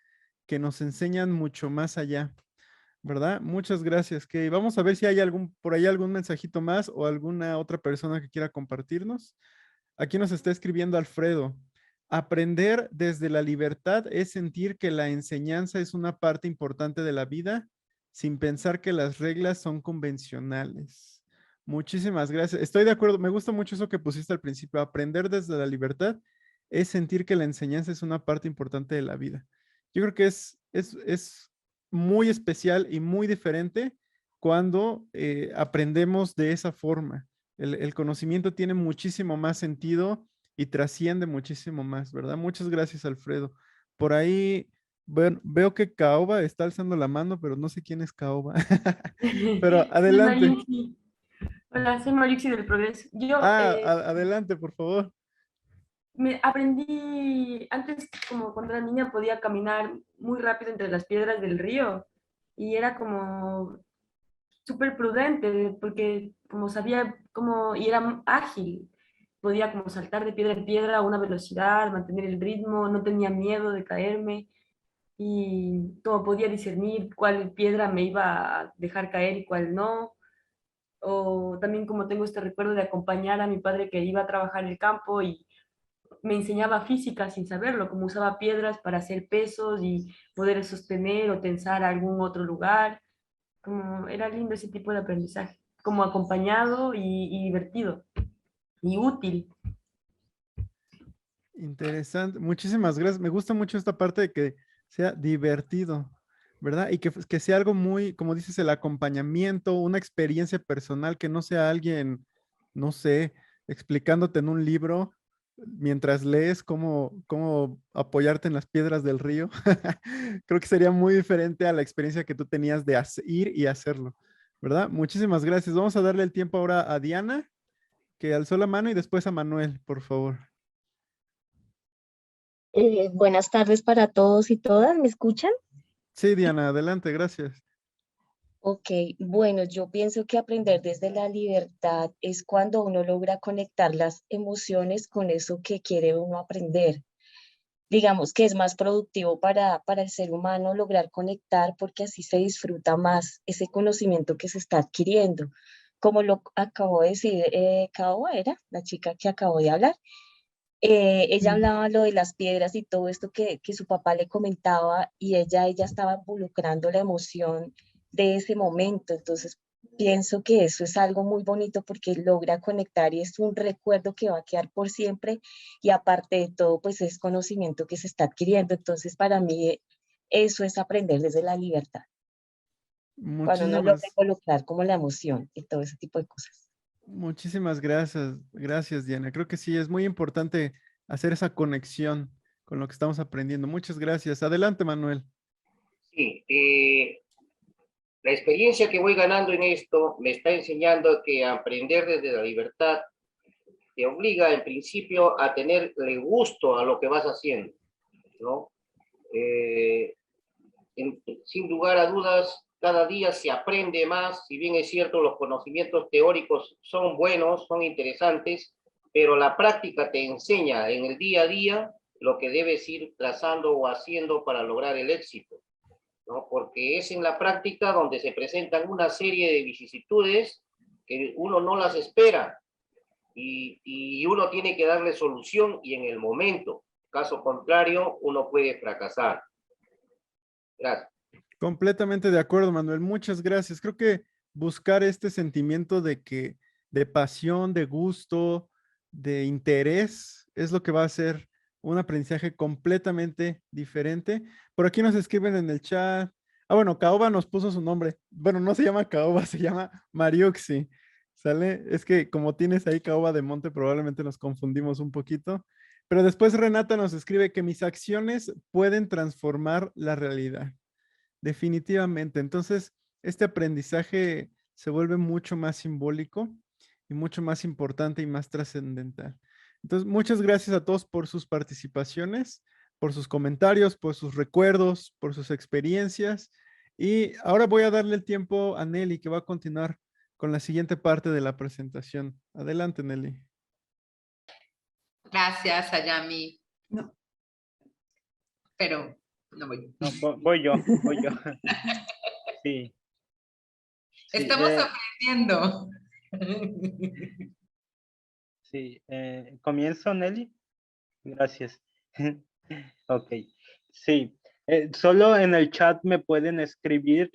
que nos enseñan mucho más allá. ¿Verdad? Muchas gracias, Kay. Vamos a ver si hay por ahí algún mensajito más o alguna otra persona que quiera compartirnos. Aquí nos está escribiendo Alfredo. Aprender desde la libertad es sentir que la enseñanza es una parte importante de la vida sin pensar que las reglas son convencionales. Muchísimas gracias. Estoy de acuerdo. Me gusta mucho eso que pusiste al principio. Aprender desde la libertad es sentir que la enseñanza es una parte importante de la vida. Yo creo que es muy especial y muy diferente cuando aprendemos de esa forma. El conocimiento tiene muchísimo más sentido y trasciende muchísimo más, ¿verdad? Muchas gracias, Alfredo. Por ahí, bueno, veo que Caoba está alzando la mano, pero no sé quién es Caoba. Pero Soy adelante. Mariuxi. Hola, soy Mariuxi del Progreso. Yo Adelante, por favor. me aprendí, antes como cuando era niña podía caminar muy rápido entre las piedras del río y era como súper prudente porque como sabía cómo, y era ágil, podía como saltar de piedra en piedra a una velocidad, mantener el ritmo, no tenía miedo de caerme y como podía discernir cuál piedra me iba a dejar caer y cuál no. O también como tengo este recuerdo de acompañar a mi padre que iba a trabajar en el campo y me enseñaba física sin saberlo, como usaba piedras para hacer pesos y poder sostener o tensar a algún otro lugar. Como era lindo ese tipo de aprendizaje, como acompañado y divertido y útil. Interesante. Muchísimas gracias. Me gusta mucho esta parte de que sea divertido, ¿verdad? Y que sea algo muy, como dices, el acompañamiento, una experiencia personal, que no sea alguien, no sé, explicándote en un libro mientras lees cómo apoyarte en las piedras del río. Creo que sería muy diferente a la experiencia que tú tenías de ir y hacerlo, ¿verdad? Muchísimas gracias. Vamos a darle el tiempo ahora a Diana, que alzó la mano, y después a Manuel, por favor. Buenas tardes para todos y todas, ¿me escuchan? Sí, Diana, adelante, gracias. Ok, bueno, yo pienso que aprender desde la libertad es cuando uno logra conectar las emociones con eso que quiere uno aprender. Digamos que es más productivo para el ser humano lograr conectar porque así se disfruta más ese conocimiento que se está adquiriendo. como lo acabó de decir Caoba, era la chica que acabó de hablar. Ella hablaba lo de las piedras y todo esto que su papá le comentaba y ella estaba involucrando la emoción de ese momento. Entonces, pienso que eso es algo muy bonito porque logra conectar y es un recuerdo que va a quedar por siempre y aparte de todo, pues es conocimiento que se está adquiriendo. Entonces, para mí, eso es aprender desde la libertad, cuando uno logra Muchísimas, involucrar como la emoción y todo ese tipo de cosas. muchísimas gracias. Gracias, Diana. Creo que sí, es muy importante hacer esa conexión con lo que estamos aprendiendo. Muchas gracias. Adelante, Manuel. Sí, la experiencia que voy ganando en esto me está enseñando que aprender desde la libertad te obliga en principio a tenerle gusto a lo que vas haciendo, ¿no? Eh, Sin lugar a dudas, cada día se aprende más, si bien es cierto, los conocimientos teóricos son buenos, son interesantes, pero la práctica te enseña en el día a día lo que debes ir trazando o haciendo para lograr el éxito, ¿no? Porque es en la práctica donde se presentan una serie de vicisitudes que uno no las espera y uno tiene que darle solución y en el momento. Caso contrario, uno puede fracasar. Gracias. Completamente de acuerdo, Manuel. Muchas gracias. Creo que buscar este sentimiento de pasión, de gusto, de interés, es lo que va a hacer un aprendizaje completamente diferente. Por aquí nos escriben en el chat. Ah, bueno, Caoba nos puso su nombre. Bueno, no se llama Caoba, se llama Mariuxi. ¿Sale? Es que como tienes ahí Caoba de Monte, probablemente nos confundimos un poquito. Pero después Renata nos escribe que mis acciones pueden transformar la realidad. Definitivamente. Entonces, este aprendizaje se vuelve mucho más simbólico y mucho más importante y más trascendental. Entonces, muchas gracias a todos por sus participaciones, por sus comentarios, por sus recuerdos, por sus experiencias. Y ahora voy a darle el tiempo a Nelly, que va a continuar con la siguiente parte de la presentación. Adelante, Nelly. Gracias, Ayami. No, pero no voy. No, voy yo, voy yo. Sí, sí, Estamos aprendiendo. sí. ¿Comienzo, Nelly? Gracias. Ok, sí. Solo en el chat me pueden escribir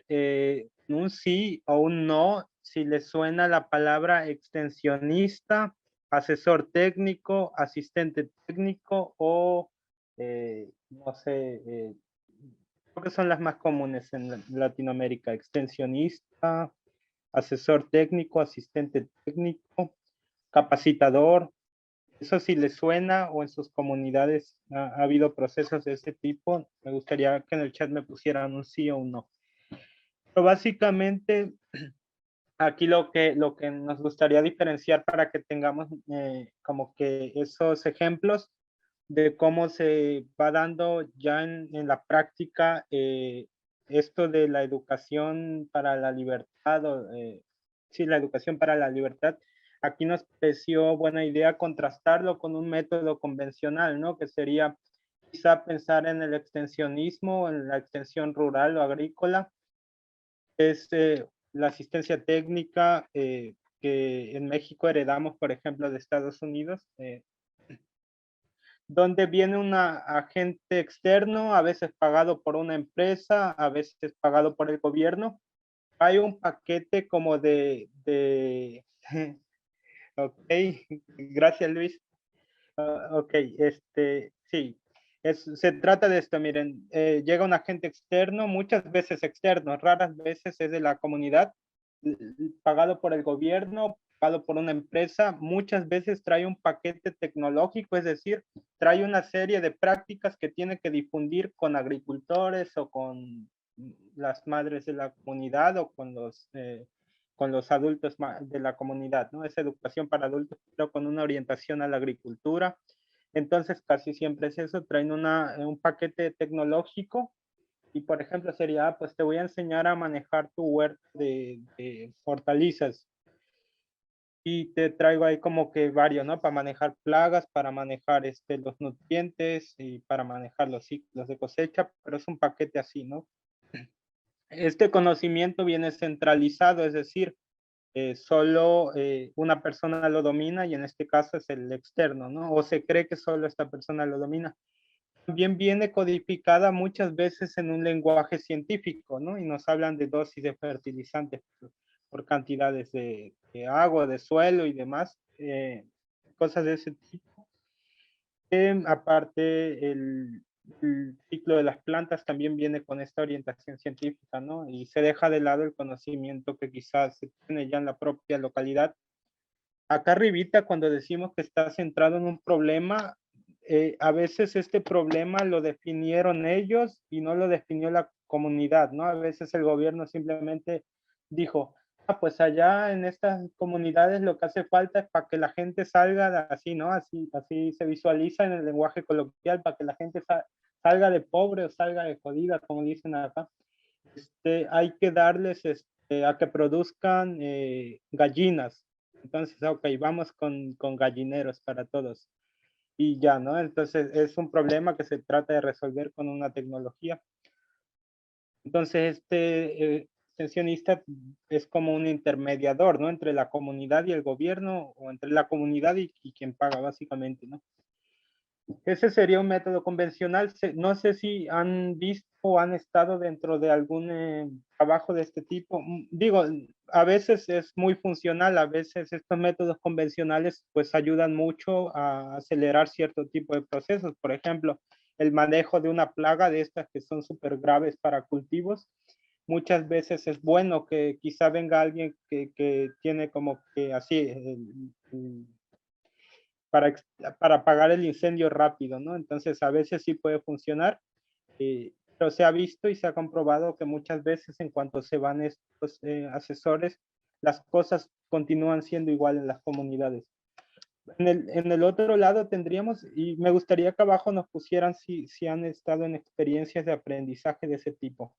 un sí o un no si les suena la palabra extensionista, asesor técnico, asistente técnico o no sé, creo que son las más comunes en Latinoamérica, extensionista, asesor técnico, asistente técnico, capacitador. Eso si les suena o en sus comunidades ha habido procesos de ese tipo, me gustaría que en el chat me pusieran un sí o un no. Pero básicamente aquí lo que nos gustaría diferenciar para que tengamos como que esos ejemplos de cómo se va dando ya en la práctica esto de la educación para la libertad, sí, la educación para la libertad. Aquí nos pareció buena idea contrastarlo con un método convencional, ¿no? Que sería quizá pensar en el extensionismo, en la extensión rural o agrícola. Es la asistencia técnica que en México heredamos, por ejemplo, de Estados Unidos, donde viene un agente externo, a veces pagado por una empresa, a veces pagado por el gobierno. Hay un paquete como ok, gracias Luis. Ok, sí, se trata de esto, miren, llega un agente externo, muchas veces externo, raras veces es de la comunidad, pagado por el gobierno, pagado por una empresa, muchas veces trae un paquete tecnológico, es decir, trae una serie de prácticas que tiene que difundir con agricultores o con las madres de la comunidad o con los adultos de la comunidad, ¿no? Es educación para adultos, pero con una orientación a la agricultura. Entonces, casi siempre es eso, traen un paquete tecnológico y, por ejemplo, sería, pues te voy a enseñar a manejar tu huerta de hortalizas y te traigo ahí como que varios, ¿no? Para manejar plagas, para manejar los nutrientes y para manejar los ciclos de cosecha, pero es un paquete así, ¿no? Este conocimiento viene centralizado, es decir, solo una persona lo domina y en este caso es el externo, ¿no? O se cree que solo esta persona lo domina. También viene codificada muchas veces en un lenguaje científico, ¿no? Y nos hablan de dosis de fertilizantes por cantidades de agua, de suelo y demás, cosas de ese tipo. Aparte, el ciclo de las plantas también viene con esta orientación científica, ¿no? Y se deja de lado el conocimiento que quizás se tiene ya en la propia localidad. Acá arribita, cuando decimos que está centrado en un problema, a veces este problema lo definieron ellos y no lo definió la comunidad, ¿no? A veces el gobierno simplemente dijo, pues allá en estas comunidades lo que hace falta es para que la gente salga así, ¿no? Así se visualiza en el lenguaje coloquial, para que la gente salga de pobre o salga de jodida, como dicen acá. Hay que darles a que produzcan gallinas. Entonces, ok, vamos con gallineros para todos. Y ya, ¿no? Entonces es un problema que se trata de resolver con una tecnología. Entonces extensionista es como un intermediador, ¿no? Entre la comunidad y el gobierno, o entre la comunidad y quien paga, básicamente, ¿no? Ese sería un método convencional. No sé si han visto o han estado dentro de algún trabajo de este tipo. Digo, a veces es muy funcional, a veces estos métodos convencionales pues ayudan mucho a acelerar cierto tipo de procesos. Por ejemplo, el manejo de una plaga de estas que son súper graves para cultivos. Muchas veces es bueno que quizá venga alguien que tiene como que así para apagar el incendio rápido, ¿no? Entonces, a veces sí puede funcionar, pero se ha visto y se ha comprobado que muchas veces en cuanto se van estos asesores, las cosas continúan siendo igual en las comunidades. En el otro lado tendríamos, y me gustaría que abajo nos pusieran si han estado en experiencias de aprendizaje de ese tipo.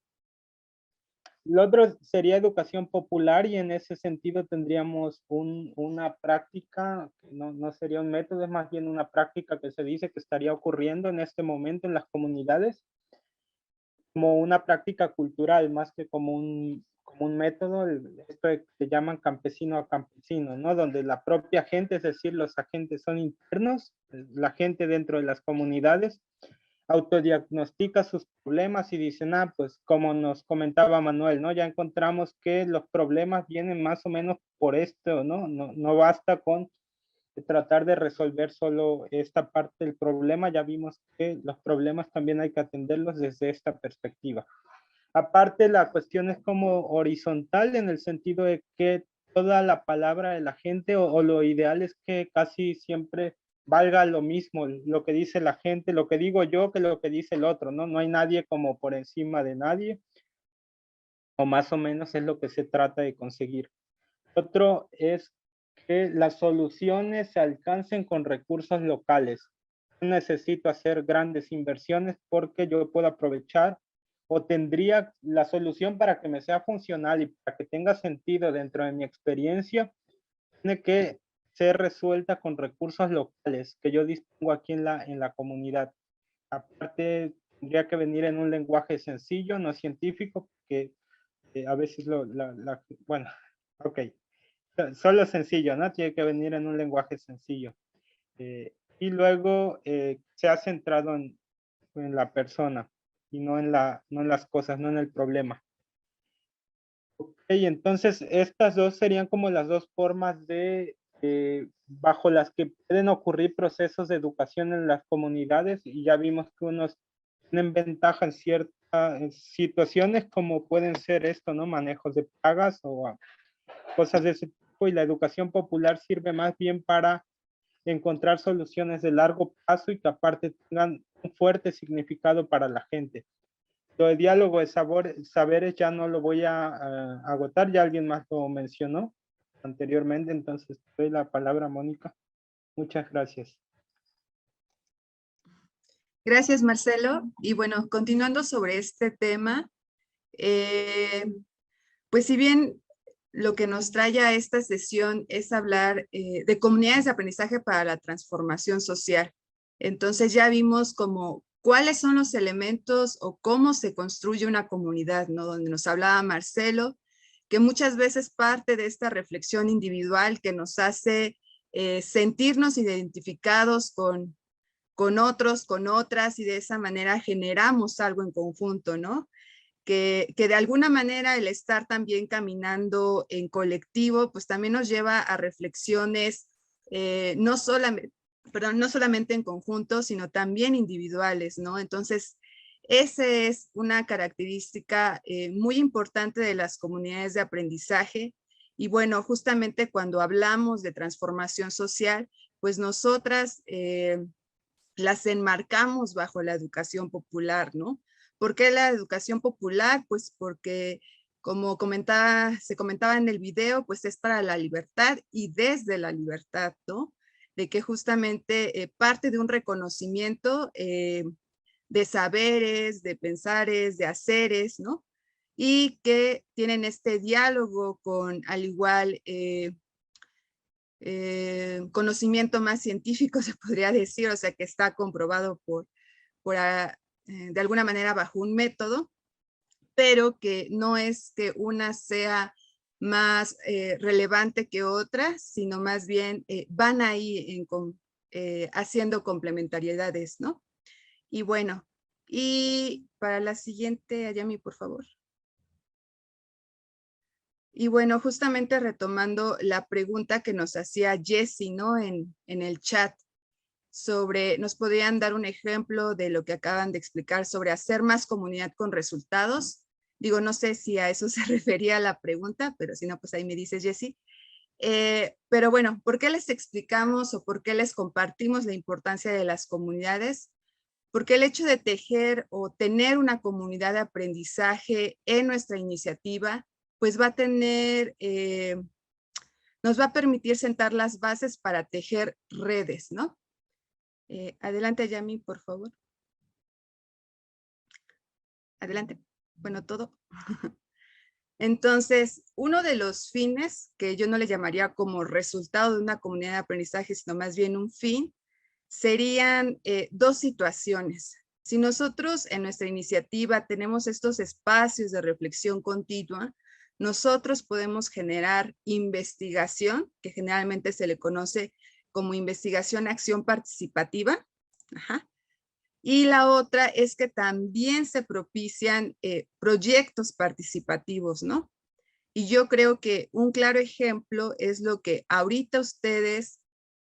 Lo otro sería educación popular y en ese sentido tendríamos una práctica, no sería un método, es más bien una práctica que se dice que estaría ocurriendo en este momento en las comunidades, como una práctica cultural más que como un método, esto que se llaman campesino a campesino, ¿no? Donde la propia gente, es decir, los agentes son internos, la gente dentro de las comunidades, autodiagnostica sus problemas y dicen, pues como nos comentaba Manuel, ¿no? Ya encontramos que los problemas vienen más o menos por esto, ¿no? No basta con tratar de resolver solo esta parte del problema, ya vimos que los problemas también hay que atenderlos desde esta perspectiva. Aparte, la cuestión es como horizontal en el sentido de que toda la palabra de la gente o lo ideal es que casi siempre valga lo mismo, lo que dice la gente, lo que digo yo que lo que dice el otro, ¿no? No hay nadie como por encima de nadie, o más o menos es lo que se trata de conseguir. Otro es que las soluciones se alcancen con recursos locales. No necesito hacer grandes inversiones porque yo puedo aprovechar o tendría la solución para que me sea funcional y para que tenga sentido dentro de mi experiencia, tiene que ser resuelta con recursos locales que yo dispongo aquí en la comunidad. Aparte, tendría que venir en un lenguaje sencillo, no científico, porque a veces bueno, ok, solo sencillo, ¿no? Tiene que venir en un lenguaje sencillo. Y luego se ha centrado en la persona y no en las cosas, no en el problema. Ok, entonces estas dos serían como las dos formas bajo las que pueden ocurrir procesos de educación en las comunidades, y ya vimos que unos tienen ventaja en ciertas situaciones como pueden ser esto, ¿no? Manejos de plagas o cosas de ese tipo, y la educación popular sirve más bien para encontrar soluciones de largo plazo y que aparte tengan un fuerte significado para la gente. Lo de diálogo de saberes ya no lo voy a agotar, ya alguien más lo mencionó anteriormente, entonces doy la palabra a Mónica. Muchas gracias. Gracias, Marcelo. Y bueno, continuando sobre este tema, pues si bien lo que nos trae a esta sesión es hablar de comunidades de aprendizaje para la transformación social. Entonces ya vimos como cuáles son los elementos o cómo se construye una comunidad, ¿no? Donde nos hablaba Marcelo, que muchas veces parte de esta reflexión individual que nos hace sentirnos identificados con otros, con otras, y de esa manera generamos algo en conjunto, ¿no? Que de alguna manera el estar también caminando en colectivo, pues también nos lleva a reflexiones no solamente en conjunto, sino también individuales, ¿no? Entonces, esa es una característica muy importante de las comunidades de aprendizaje. Y bueno, justamente cuando hablamos de transformación social, pues nosotras las enmarcamos bajo la educación popular, ¿no? ¿Por qué la educación popular? Pues porque, como se comentaba en el video, pues es para la libertad y desde la libertad, ¿no? De que justamente parte de un reconocimiento de saberes, de pensares, de haceres, ¿no? Y que tienen este diálogo con, al igual, conocimiento más científico, se podría decir, o sea, que está comprobado de alguna manera bajo un método, pero que no es que una sea más relevante que otra, sino más bien van ahí haciendo complementariedades, ¿no? Y bueno, y para la siguiente, Ayami, por favor. Y bueno, justamente retomando la pregunta que nos hacía Jessie, ¿no? En el chat, sobre, ¿nos podrían dar un ejemplo de lo que acaban de explicar sobre hacer más comunidad con resultados? Digo, no sé si a eso se refería la pregunta, pero si no, pues ahí me dice Jessie. Pero bueno, ¿por qué les explicamos o por qué les compartimos la importancia de las comunidades? Porque el hecho de tejer o tener una comunidad de aprendizaje en nuestra iniciativa, pues va a tener, nos va a permitir sentar las bases para tejer redes, ¿no? Adelante, Yami, por favor. Adelante. Bueno, todo. Entonces, uno de los fines, que yo no le llamaría como resultado de una comunidad de aprendizaje, sino más bien un fin, serían dos situaciones. Si nosotros en nuestra iniciativa tenemos estos espacios de reflexión continua, nosotros podemos generar investigación, que generalmente se le conoce como investigación acción participativa. Ajá. Y la otra es que también se propician proyectos participativos, ¿no? Y yo creo que un claro ejemplo es lo que ahorita ustedes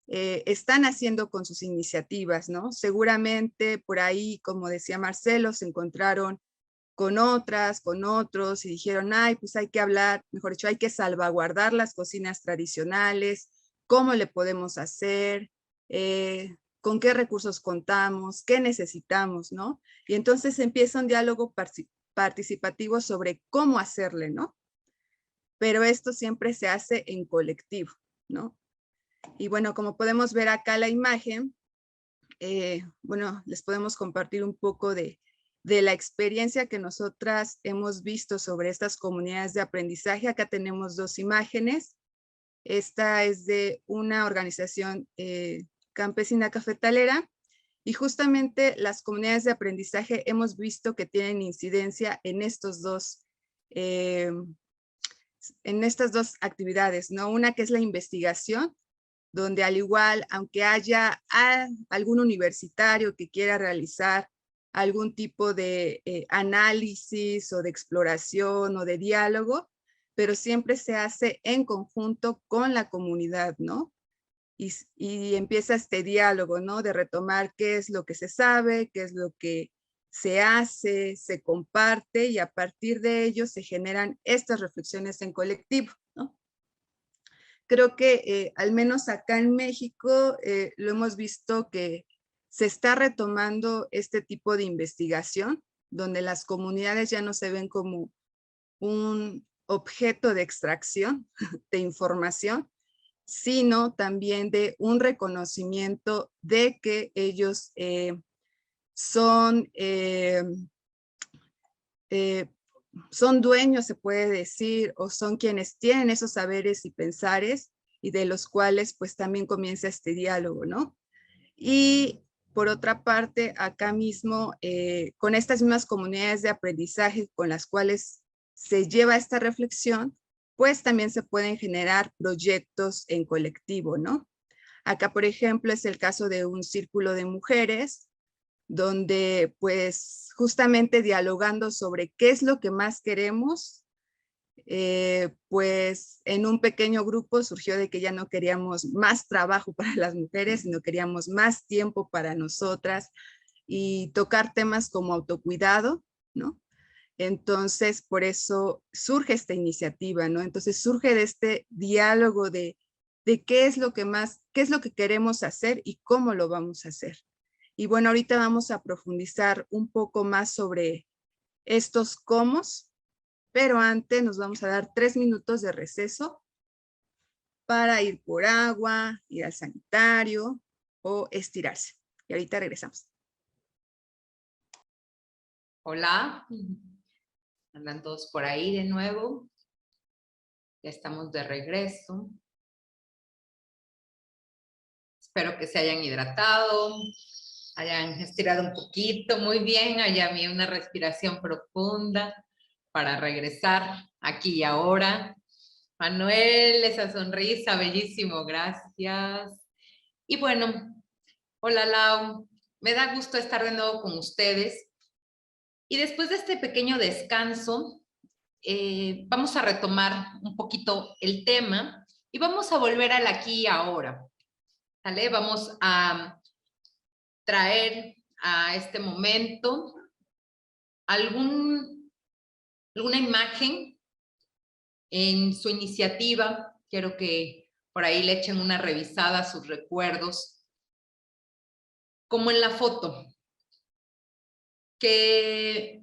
están haciendo con sus iniciativas, ¿no? Seguramente por ahí, como decía Marcelo, se encontraron con otras, con otros y dijeron, ay, pues hay que hablar, mejor dicho, hay que salvaguardar las cocinas tradicionales, cómo le podemos hacer, con qué recursos contamos, qué necesitamos, ¿no? Y entonces empieza un diálogo participativo sobre cómo hacerle, ¿no? Pero esto siempre se hace en colectivo, ¿no? Y bueno, como podemos ver acá la imagen, bueno, les podemos compartir un poco de la experiencia que nosotras hemos visto sobre estas comunidades de aprendizaje. Acá tenemos dos imágenes. Esta es de una organización campesina cafetalera y justamente las comunidades de aprendizaje hemos visto que tienen incidencia en estas dos actividades, ¿no? Una que es la investigación, donde al igual, aunque haya algún universitario que quiera realizar algún tipo de análisis o de exploración o de diálogo, pero siempre se hace en conjunto con la comunidad, ¿no? Y empieza este diálogo, ¿no? De retomar qué es lo que se sabe, qué es lo que se hace, se comparte y a partir de ello se generan estas reflexiones en colectivo, ¿no? Creo que al menos acá en México lo hemos visto que se está retomando este tipo de investigación, donde las comunidades ya no se ven como un objeto de extracción de información, sino también de un reconocimiento de que ellos son dueños, se puede decir, o son quienes tienen esos saberes y pensares, y de los cuales pues también comienza este diálogo, ¿no? Y por otra parte, acá mismo, con estas mismas comunidades de aprendizaje con las cuales se lleva esta reflexión, pues también se pueden generar proyectos en colectivo, ¿no? Acá, por ejemplo, es el caso de un círculo de mujeres, donde pues justamente dialogando sobre qué es lo que más queremos, pues en un pequeño grupo surgió de que ya no queríamos más trabajo para las mujeres, sino queríamos más tiempo para nosotras y tocar temas como autocuidado, ¿no? Entonces, por eso surge esta iniciativa, ¿no? Entonces surge de este diálogo de qué es lo que más, qué es lo que queremos hacer y cómo lo vamos a hacer. Y bueno, ahorita vamos a profundizar un poco más sobre estos cómo, pero antes nos vamos a dar 3 minutos de receso para ir por agua, ir al sanitario o estirarse. Y ahorita regresamos. Hola, andan todos por ahí de nuevo. Ya estamos de regreso. Espero que se hayan hidratado, hayan estirado un poquito, muy bien, hayan una respiración profunda para regresar aquí y ahora. Manuel, esa sonrisa, bellísimo, gracias. Y bueno, hola Lau, me da gusto estar de nuevo con ustedes. Y después de este pequeño descanso, vamos a retomar un poquito el tema y vamos a volver al aquí y ahora. ¿Vale? Vamos a traer a este momento alguna imagen en su iniciativa. Quiero que por ahí le echen una revisada a sus recuerdos, como en la foto. Que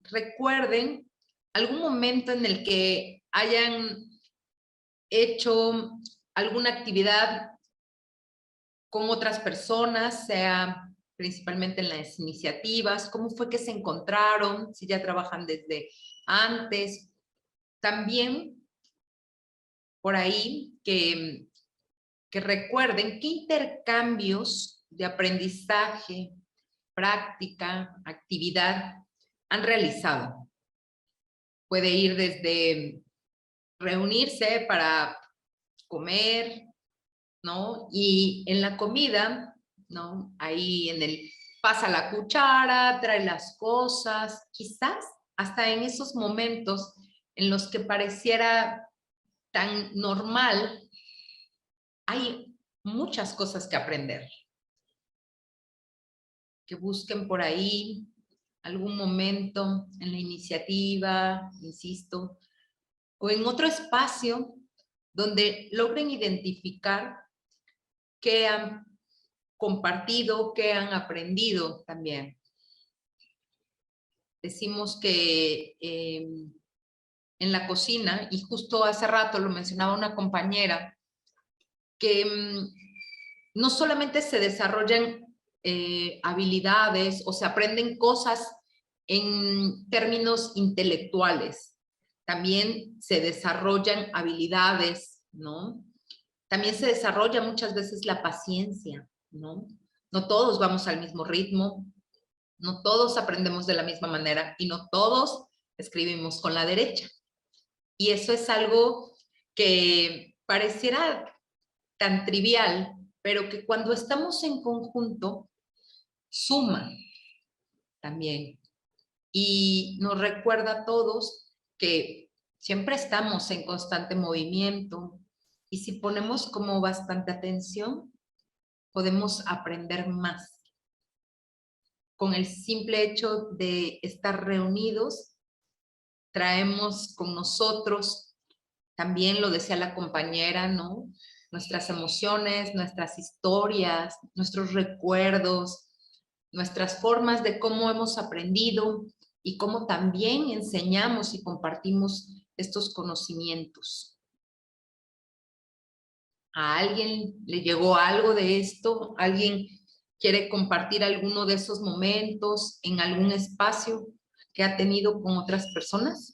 recuerden algún momento en el que hayan hecho alguna actividad con otras personas, sea principalmente en las iniciativas, cómo fue que se encontraron, si ya trabajan desde antes. También por ahí que recuerden qué intercambios de aprendizaje, práctica, actividad han realizado. Puede ir desde reunirse para comer, ¿no? Y en la comida, ¿no? Ahí en el pasa la cuchara, trae las cosas, quizás hasta en esos momentos en los que pareciera tan normal, hay muchas cosas que aprender. Que busquen por ahí algún momento en la iniciativa, insisto, o en otro espacio donde logren identificar qué han compartido, qué han aprendido también. Decimos que en la cocina, y justo hace rato lo mencionaba una compañera, que no solamente se desarrollan habilidades o se aprenden cosas en términos intelectuales, también se desarrollan habilidades, ¿no? También se desarrolla muchas veces la paciencia, ¿no? No todos vamos al mismo ritmo, no todos aprendemos de la misma manera y no todos escribimos con la derecha. Y eso es algo que pareciera tan trivial, pero que cuando estamos en conjunto, suma también. Y nos recuerda a todos que siempre estamos en constante movimiento y si ponemos como bastante atención, podemos aprender más. Con el simple hecho de estar reunidos, traemos con nosotros, también lo decía la compañera, ¿no? Nuestras emociones, nuestras historias, nuestros recuerdos, nuestras formas de cómo hemos aprendido y cómo también enseñamos y compartimos estos conocimientos. ¿A alguien le llegó algo de esto? ¿Alguien quiere compartir alguno de esos momentos en algún espacio que ha tenido con otras personas?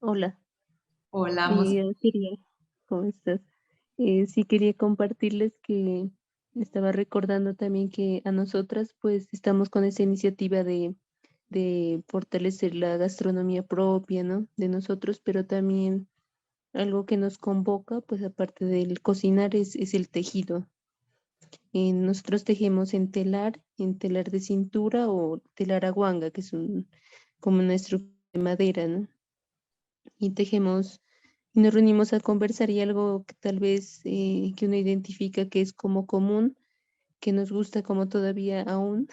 Hola. Hola, ¿cómo estás? Sí quería compartirles que estaba recordando también que a nosotras pues estamos con esa iniciativa de de fortalecer la gastronomía propia, ¿no? De nosotros, pero también algo que nos convoca, pues aparte del cocinar, es el tejido. Nosotros tejemos en telar de cintura o telar aguanga, que es como una estructura de madera, ¿no? Y tejemos y nos reunimos a conversar y algo que tal vez que uno identifica que es como común, que nos gusta como todavía aún.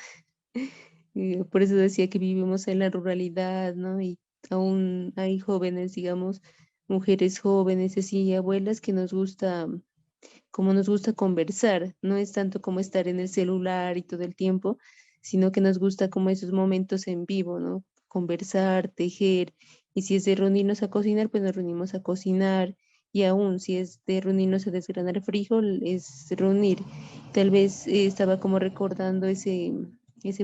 Por eso decía que vivimos en la ruralidad, ¿no? Y aún hay jóvenes, digamos, mujeres jóvenes, así, abuelas que nos gusta, como nos gusta conversar, no es tanto como estar en el celular y todo el tiempo, sino que nos gusta como esos momentos en vivo, ¿no? Conversar, tejer, y si es de reunirnos a cocinar, pues nos reunimos a cocinar, y aún si es de reunirnos a desgranar frijol, es reunir. Tal vez estaba como recordando ese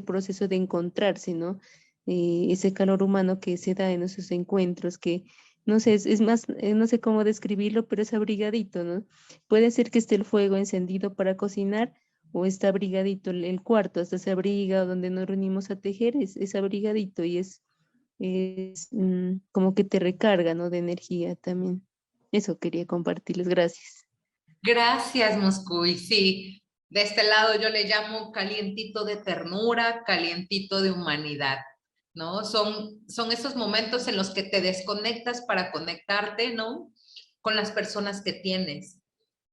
proceso de encontrarse, ¿no? Ese calor humano que se da en esos encuentros, que no sé, es más, no sé cómo describirlo, pero es abrigadito, ¿no? Puede ser que esté el fuego encendido para cocinar o está abrigadito el cuarto, hasta se abriga o donde nos reunimos a tejer, es abrigadito y es como que te recarga, ¿no? De energía también. Eso quería compartirles, gracias. Gracias, Moscuy. Sí, de este lado yo le llamo calientito de ternura, calientito de humanidad, ¿no? Son esos momentos en los que te desconectas para conectarte, ¿no? Con las personas que tienes,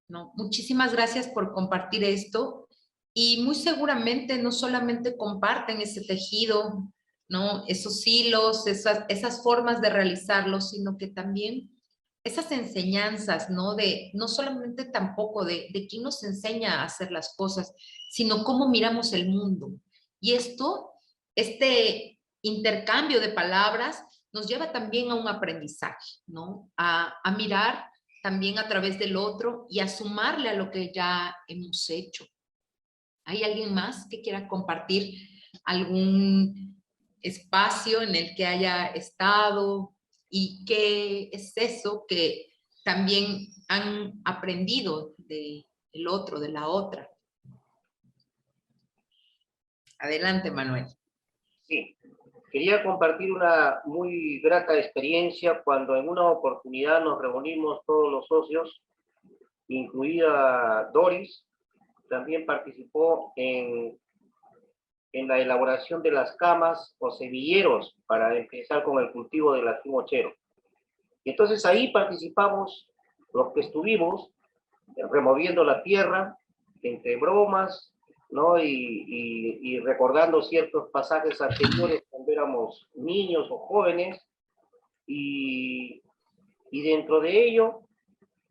¿no? Muchísimas gracias por compartir esto y muy seguramente no solamente comparten ese tejido, ¿no? Esos hilos, esas formas de realizarlo, sino que también esas enseñanzas, ¿no? No solamente tampoco de quién nos enseña a hacer las cosas, sino cómo miramos el mundo. Y este intercambio de palabras nos lleva también a un aprendizaje, ¿no? A mirar también a través del otro y a sumarle a lo que ya hemos hecho. ¿Hay alguien más que quiera compartir algún espacio en el que haya estado y qué es eso que también han aprendido del otro, de la otra? Adelante, Manuel. Sí, quería compartir una muy grata experiencia cuando en una oportunidad nos reunimos todos los socios, incluida Doris, también participó en la elaboración de las camas o semilleros para empezar con el cultivo del atún mochero. Y entonces ahí participamos los que estuvimos removiendo la tierra, entre bromas, ¿no? Y recordando ciertos pasajes anteriores cuando éramos niños o jóvenes, y dentro de ello,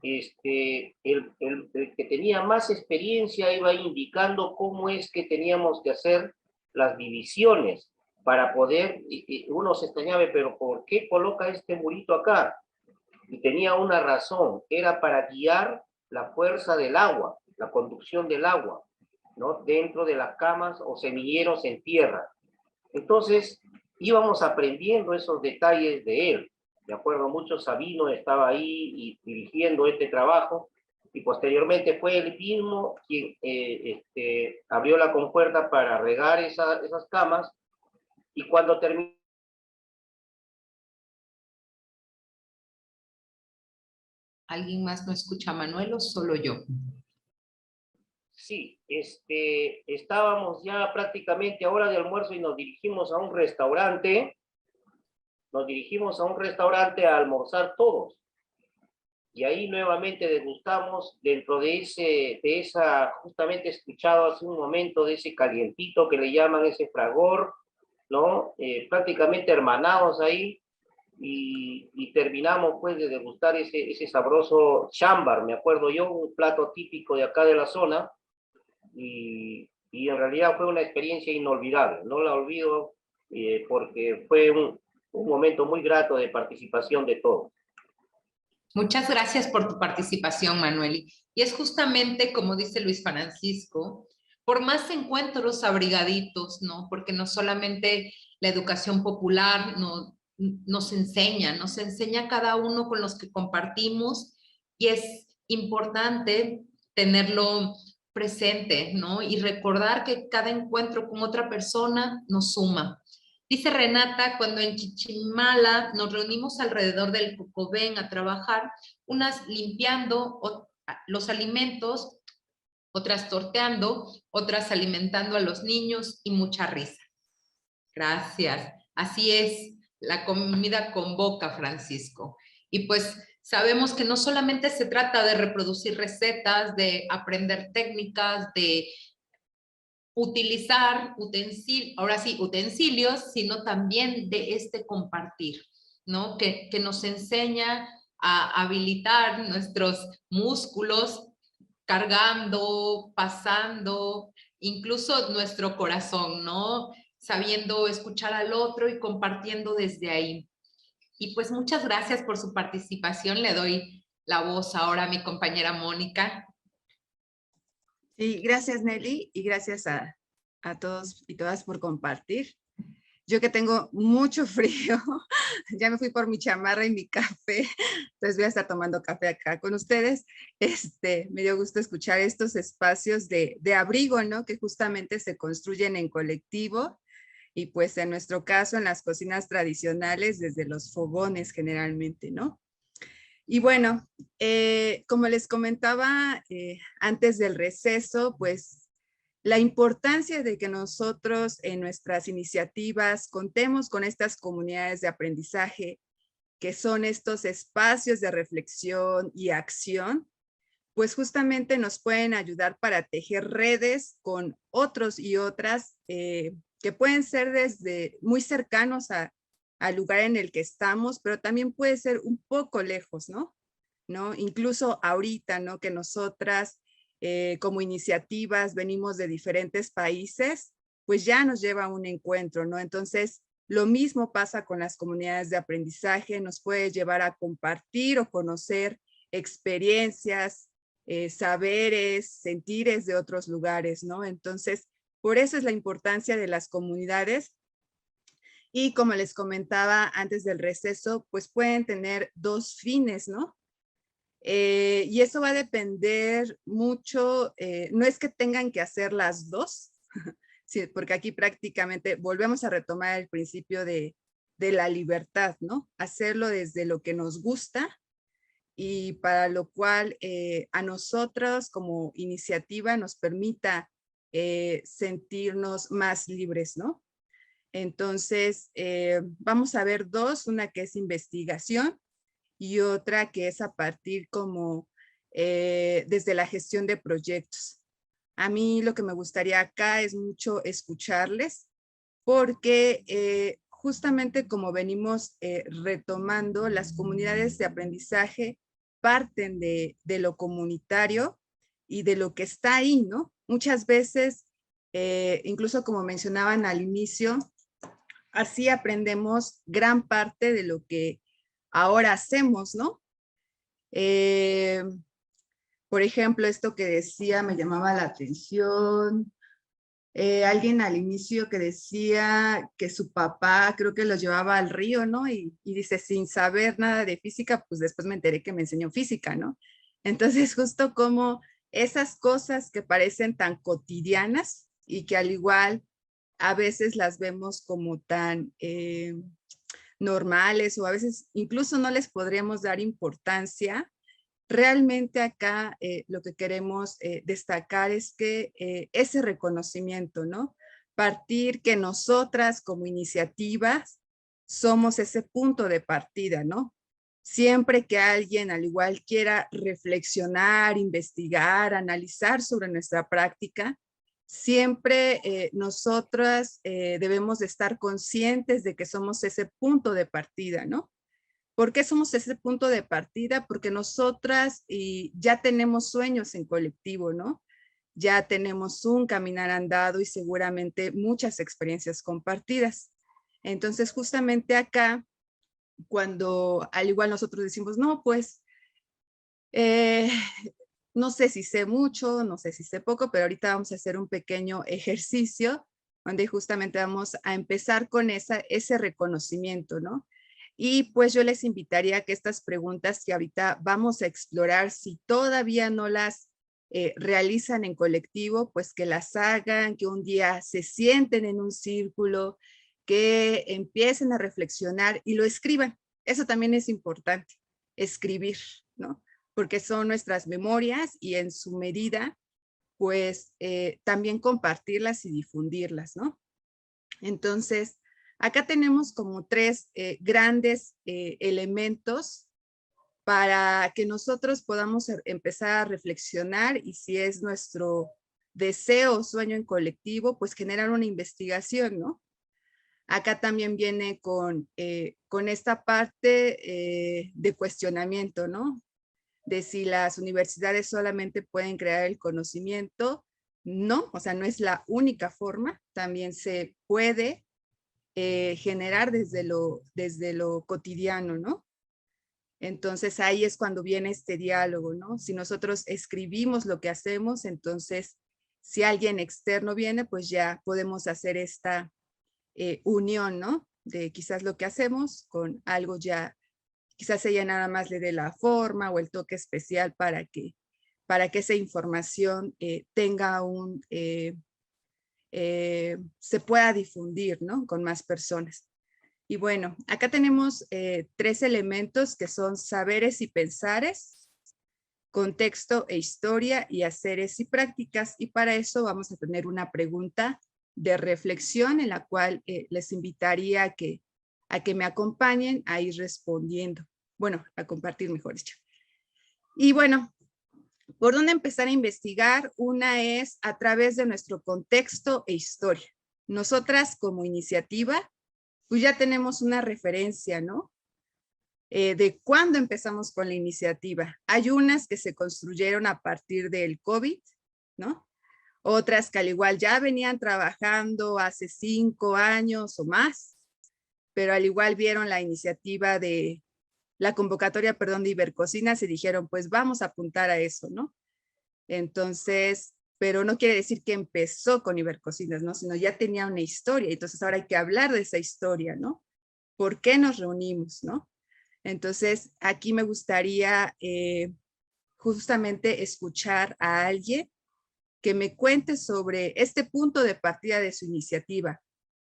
el que tenía más experiencia iba indicando cómo es que teníamos que hacer las divisiones para poder, uno se extrañaba, pero ¿por qué coloca este murito acá? Y tenía una razón, era para guiar la fuerza del agua, la conducción del agua, ¿no? Dentro de las camas o semilleros en tierra. Entonces, íbamos aprendiendo esos detalles de él. De acuerdo, mucho Sabino estaba ahí y dirigiendo este trabajo, y posteriormente fue él mismo quien abrió la compuerta para regar esas camas, y cuando terminó... ¿Alguien más no escucha a Manuel o solo yo? Sí, estábamos ya prácticamente a hora de almuerzo y nos dirigimos a un restaurante. Nos dirigimos a un restaurante a almorzar todos. Y ahí nuevamente degustamos dentro de esa, justamente escuchado hace un momento, de ese calientito que le llaman ese fragor, ¿no? Prácticamente hermanados ahí, y terminamos pues de degustar ese sabroso chámbar, me acuerdo yo, un plato típico de acá de la zona, y en realidad fue una experiencia inolvidable, no la olvido, porque fue un momento muy grato de participación de todos. Muchas gracias por tu participación, Manuel. Y es justamente como dice Luis Francisco, por más encuentros abrigaditos, ¿no? Porque no solamente la educación popular nos enseña cada uno con los que compartimos, y es importante tenerlo presente, ¿no? Y recordar que cada encuentro con otra persona nos suma. Dice Renata, cuando en Chichimala nos reunimos alrededor del cocobén a trabajar, unas limpiando los alimentos, otras torteando, otras alimentando a los niños y mucha risa. Gracias. Así es, la comida convoca, Francisco. Y pues sabemos que no solamente se trata de reproducir recetas, de aprender técnicas, de utilizar utensilios, sino también de este compartir, ¿no? Que nos enseña a habilitar nuestros músculos, cargando, pasando, incluso nuestro corazón, ¿no? Sabiendo escuchar al otro y compartiendo desde ahí. Y pues muchas gracias por su participación. Le doy la voz ahora a mi compañera Mónica. Sí, gracias Nelly y gracias a todos y todas por compartir. Yo que tengo mucho frío, ya me fui por mi chamarra y mi café, entonces voy a estar tomando café acá con ustedes. Me dio gusto escuchar estos espacios de abrigo, ¿no? Que justamente se construyen en colectivo y pues en nuestro caso en las cocinas tradicionales desde los fogones generalmente, ¿no? Y bueno, como les comentaba antes del receso, pues la importancia de que nosotros en nuestras iniciativas contemos con estas comunidades de aprendizaje, que son estos espacios de reflexión y acción, pues justamente nos pueden ayudar para tejer redes con otros y otras que pueden ser desde muy cercanos al lugar en el que estamos, pero también puede ser un poco lejos, ¿no? Incluso ahorita, ¿no? Que nosotras como iniciativas venimos de diferentes países, pues ya nos lleva a un encuentro, ¿no? Entonces, lo mismo pasa con las comunidades de aprendizaje, nos puede llevar a compartir o conocer experiencias, saberes, sentires de otros lugares, ¿no? Entonces, por eso es la importancia de las comunidades. Y como les comentaba antes del receso, pues pueden tener dos fines, ¿no? Y eso va a depender mucho, no es que tengan que hacer las dos, sí, porque aquí prácticamente volvemos a retomar el principio de la libertad, ¿no? Hacerlo desde lo que nos gusta y para lo cual a nosotros como iniciativa nos permita sentirnos más libres, ¿no? Entonces, vamos a ver dos, una que es investigación y otra que es a partir como desde la gestión de proyectos. A mí lo que me gustaría acá es mucho escucharles porque justamente como venimos retomando, las comunidades de aprendizaje parten de lo comunitario y de lo que está ahí, ¿no? Muchas veces, incluso como mencionaban al inicio, así aprendemos gran parte de lo que ahora hacemos, ¿no? Por ejemplo, esto que decía me llamaba la atención. Alguien al inicio que decía que su papá creo que los llevaba al río, ¿no? Y dice, sin saber nada de física, pues después me enteré que me enseñó física, ¿no? Entonces, justo como esas cosas que parecen tan cotidianas y que al igual a veces las vemos como tan normales o a veces incluso no les podríamos dar importancia. Realmente acá lo que queremos destacar es que ese reconocimiento, ¿no? Partir que nosotras como iniciativas somos ese punto de partida, ¿no? Siempre que alguien al igual quiera reflexionar, investigar, analizar sobre nuestra práctica, siempre nosotras debemos de estar conscientes de que somos ese punto de partida, ¿no? ¿Por qué somos ese punto de partida? Porque nosotras ya tenemos sueños en colectivo, ¿no? Ya tenemos un caminar andado y seguramente muchas experiencias compartidas. Entonces, justamente acá, cuando al igual nosotros decimos, no, pues, no sé si sé mucho, no sé si sé poco, pero ahorita vamos a hacer un pequeño ejercicio donde justamente vamos a empezar con ese reconocimiento, ¿no? Y pues yo les invitaría a que estas preguntas que ahorita vamos a explorar, si todavía no las realizan en colectivo, pues que las hagan, que un día se sienten en un círculo, que empiecen a reflexionar y lo escriban. Eso también es importante, escribir, ¿no? Porque son nuestras memorias y en su medida, pues también compartirlas y difundirlas, ¿no? Entonces, acá tenemos como tres grandes elementos para que nosotros podamos empezar a reflexionar y si es nuestro deseo o sueño en colectivo, pues generar una investigación, ¿no? Acá también viene con esta parte de cuestionamiento, ¿no? De si las universidades solamente pueden crear el conocimiento. No, o sea, no es la única forma. También se puede generar desde lo cotidiano, ¿no? Entonces ahí es cuando viene este diálogo, ¿no? Si nosotros escribimos lo que hacemos, entonces si alguien externo viene, pues ya podemos hacer esta unión, ¿no? De quizás lo que hacemos con algo ya, quizás ella nada más le dé la forma o el toque especial para que esa información tenga se pueda difundir, ¿no? Con más personas. Y bueno, acá tenemos tres elementos que son saberes y pensares, contexto e historia y haceres y prácticas. Y para eso vamos a tener una pregunta de reflexión en la cual les invitaría a que me acompañen a ir respondiendo. Bueno, a compartir, mejor dicho. Y bueno, ¿por dónde empezar a investigar? Una es a través de nuestro contexto e historia. Nosotras como iniciativa, pues ya tenemos una referencia, ¿no? De cuándo empezamos con la iniciativa. Hay unas que se construyeron a partir del COVID, ¿no? Otras que al igual ya venían trabajando hace 5 años o más, pero al igual vieron la iniciativa de la convocatoria, perdón, de Ibercocinas y dijeron, pues vamos a apuntar a eso, ¿no? Entonces, pero no quiere decir que empezó con Ibercocinas, ¿no? Sino ya tenía una historia, entonces ahora hay que hablar de esa historia, ¿no? ¿Por qué nos reunimos, no? Entonces, aquí me gustaría justamente escuchar a alguien que me cuente sobre este punto de partida de su iniciativa.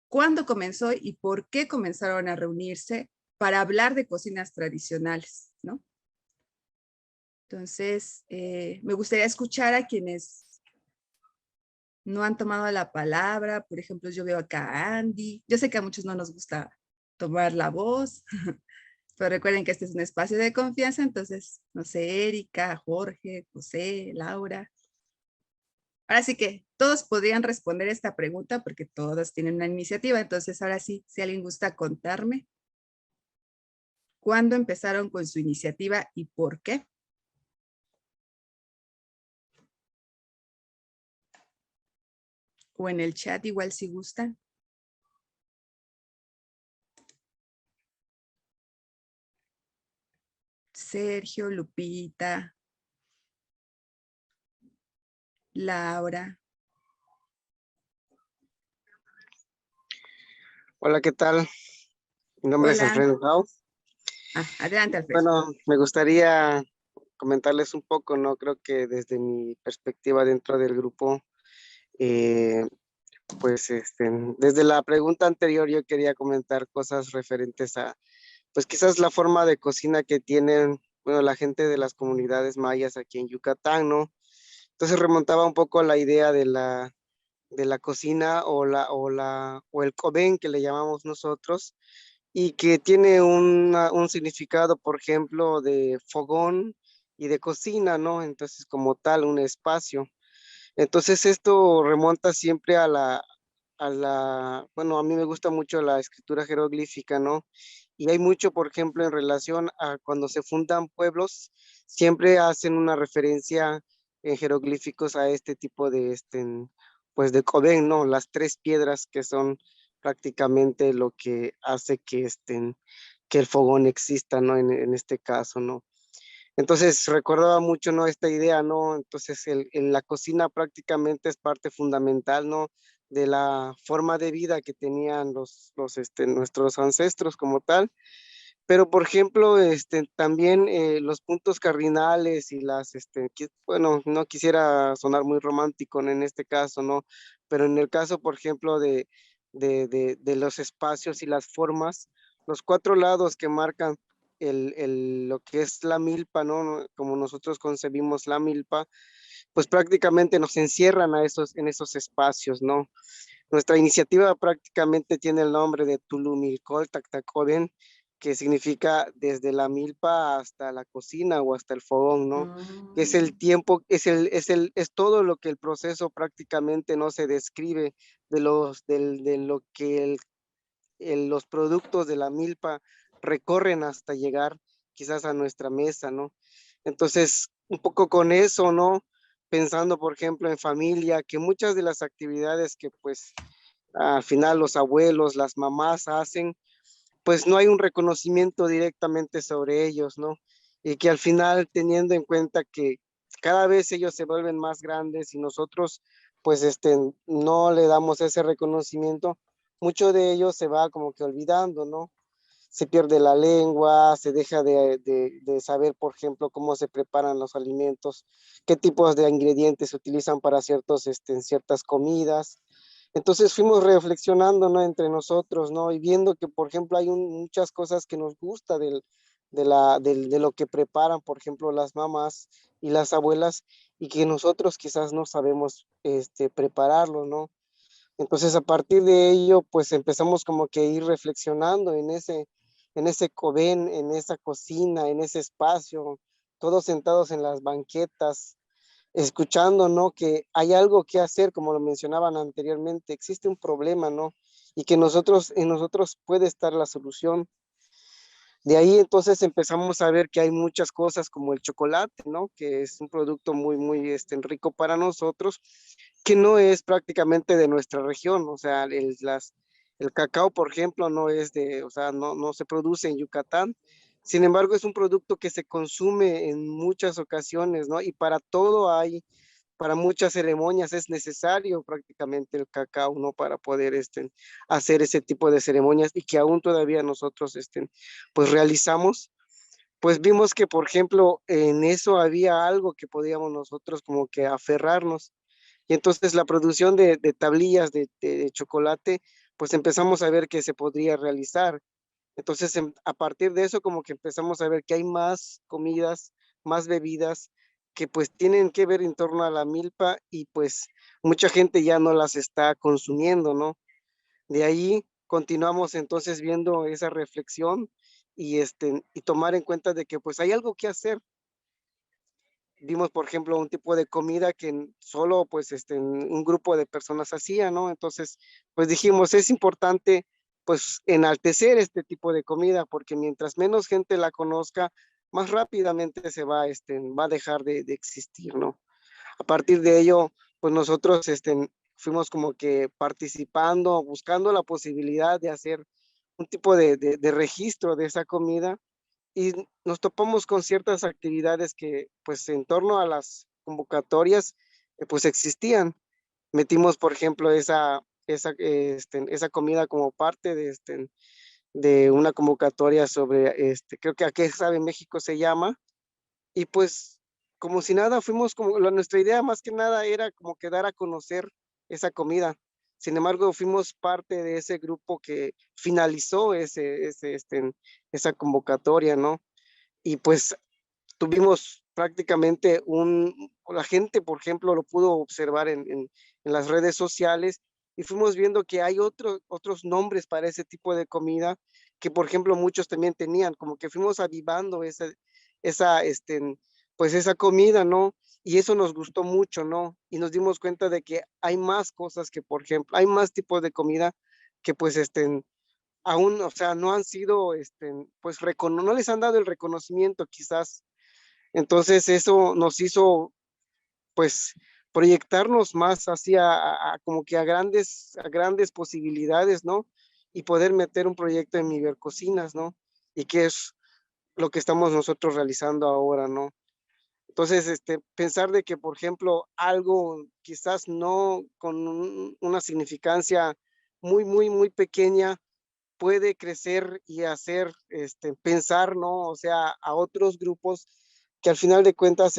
¿Cuándo comenzó y por qué comenzaron a reunirse para hablar de cocinas tradicionales, ¿no? Entonces, me gustaría escuchar a quienes no han tomado la palabra. Por ejemplo, yo veo acá a Andy. Yo sé que a muchos no nos gusta tomar la voz, pero recuerden que este es un espacio de confianza, entonces, no sé, Erika, Jorge, José, Laura. Ahora sí que todos podrían responder esta pregunta porque todos tienen una iniciativa. Entonces, ahora sí, si alguien gusta contarme, ¿cuándo empezaron con su iniciativa y por qué? O en el chat igual si gustan. Sergio, Lupita, Laura. Hola, ¿qué tal? Mi nombre es Hola. Alfredo Gau. Adelante, Alfredo. Bueno, me gustaría comentarles un poco, ¿no? Creo que desde mi perspectiva dentro del grupo, pues desde la pregunta anterior yo quería comentar cosas referentes a, pues quizás la forma de cocina que tienen, bueno, la gente de las comunidades mayas aquí en Yucatán, ¿no? Entonces remontaba un poco a la idea de la cocina o el cobén que le llamamos nosotros, y que tiene un significado, por ejemplo, de fogón y de cocina, ¿no? Entonces, como tal, un espacio. Entonces, esto remonta siempre bueno, a mí me gusta mucho la escritura jeroglífica, ¿no? Y hay mucho, por ejemplo, en relación a cuando se fundan pueblos, siempre hacen una referencia en jeroglíficos a este tipo de, pues de codén, ¿no? Las 3 piedras que son prácticamente lo que hace que el fogón exista, ¿no? En este caso, ¿no? Entonces recordaba mucho, ¿no? Esta idea, ¿no? Entonces en la cocina prácticamente es parte fundamental, ¿no? De la forma de vida que tenían nuestros ancestros como tal. Pero, por ejemplo, también los puntos cardinales y bueno, no quisiera sonar muy romántico en este caso, ¿no? Pero en el caso, por ejemplo, de de los espacios y las formas, los 4 lados que marcan lo que es la milpa, ¿no? Como nosotros concebimos la milpa, pues prácticamente nos encierran en esos espacios, ¿no? Nuestra iniciativa prácticamente tiene el nombre de Tulumilcol Tactacoden, que significa desde la milpa hasta la cocina o hasta el fogón, ¿no? Es el tiempo, es todo lo que el proceso prácticamente no se describe de lo que los productos de la milpa recorren hasta llegar quizás a nuestra mesa, ¿no? Entonces, un poco con eso, ¿no? Pensando, por ejemplo, en familia, que muchas de las actividades que pues al final los abuelos, las mamás hacen, pues no hay un reconocimiento directamente sobre ellos, ¿no? Y que al final, teniendo en cuenta que cada vez ellos se vuelven más grandes y nosotros, pues, no le damos ese reconocimiento, mucho de ellos se va como que olvidando, ¿no? Se pierde la lengua, se deja de saber, por ejemplo, cómo se preparan los alimentos, qué tipos de ingredientes se utilizan para ciertas comidas. Entonces fuimos reflexionando, ¿no? Entre nosotros, ¿no? Y viendo que, por ejemplo, hay muchas cosas que nos gusta de lo que preparan, por ejemplo, las mamás y las abuelas, y que nosotros quizás no sabemos prepararlo, ¿no? Entonces, a partir de ello, pues empezamos como que a ir reflexionando en ese cobén, en esa cocina, en ese espacio, todos sentados en las banquetas, escuchando, ¿no? Que hay algo que hacer, como lo mencionaban anteriormente, existe un problema, ¿no? Y que en nosotros puede estar la solución. De ahí entonces empezamos a ver que hay muchas cosas como el chocolate, ¿no? Que es un producto muy, muy rico para nosotros, que no es prácticamente de nuestra región, o sea, el cacao, por ejemplo, no es o sea, no se produce en Yucatán. Sin embargo, es un producto que se consume en muchas ocasiones, ¿no? Y para muchas ceremonias es necesario prácticamente el cacao, ¿no? Para poder hacer ese tipo de ceremonias y que aún todavía nosotros pues realizamos. Pues vimos que, por ejemplo, en eso había algo que podíamos nosotros como que aferrarnos. Y entonces la producción de tablillas de chocolate, pues empezamos a ver que se podría realizar. Entonces, a partir de eso, como que empezamos a ver que hay más comidas, más bebidas que pues tienen que ver en torno a la milpa y pues mucha gente ya no las está consumiendo, ¿no? De ahí continuamos entonces viendo esa reflexión y tomar en cuenta de que pues hay algo que hacer. Vimos, por ejemplo, un tipo de comida que solo pues un grupo de personas hacía, ¿no? Entonces, pues dijimos, es importante pues enaltecer este tipo de comida porque mientras menos gente la conozca, más rápidamente va a dejar de existir, ¿no? A partir de ello, pues nosotros fuimos como que participando, buscando la posibilidad de hacer un tipo de registro de esa comida y nos topamos con ciertas actividades que pues en torno a las convocatorias pues existían. Metimos, por ejemplo, esa comida como parte de una convocatoria sobre, creo que aquí sabe México se llama, y pues como si nada, fuimos como, nuestra idea más que nada era como que dar a conocer esa comida. Sin embargo, fuimos parte de ese grupo que finalizó esa convocatoria, ¿no? Y pues tuvimos prácticamente la gente, por ejemplo, lo pudo observar en las redes sociales y fuimos viendo que hay otros nombres para ese tipo de comida que, por ejemplo, muchos también tenían, como que fuimos avivando esa, pues esa comida, ¿no? Y eso nos gustó mucho, ¿no? Y nos dimos cuenta de que hay más cosas que, por ejemplo, hay más tipos de comida que pues aún, o sea, no han sido, pues no les han dado el reconocimiento quizás. Entonces eso nos hizo, pues, proyectarnos más hacia, como que a grandes posibilidades, ¿no? Y poder meter un proyecto en Ibercocinas, ¿no? Y que es lo que estamos nosotros realizando ahora, ¿no? Entonces, pensar de que, por ejemplo, algo quizás no con una significancia muy, muy, muy pequeña, puede crecer y hacer pensar, ¿no? O sea, a otros grupos que al final de cuentas,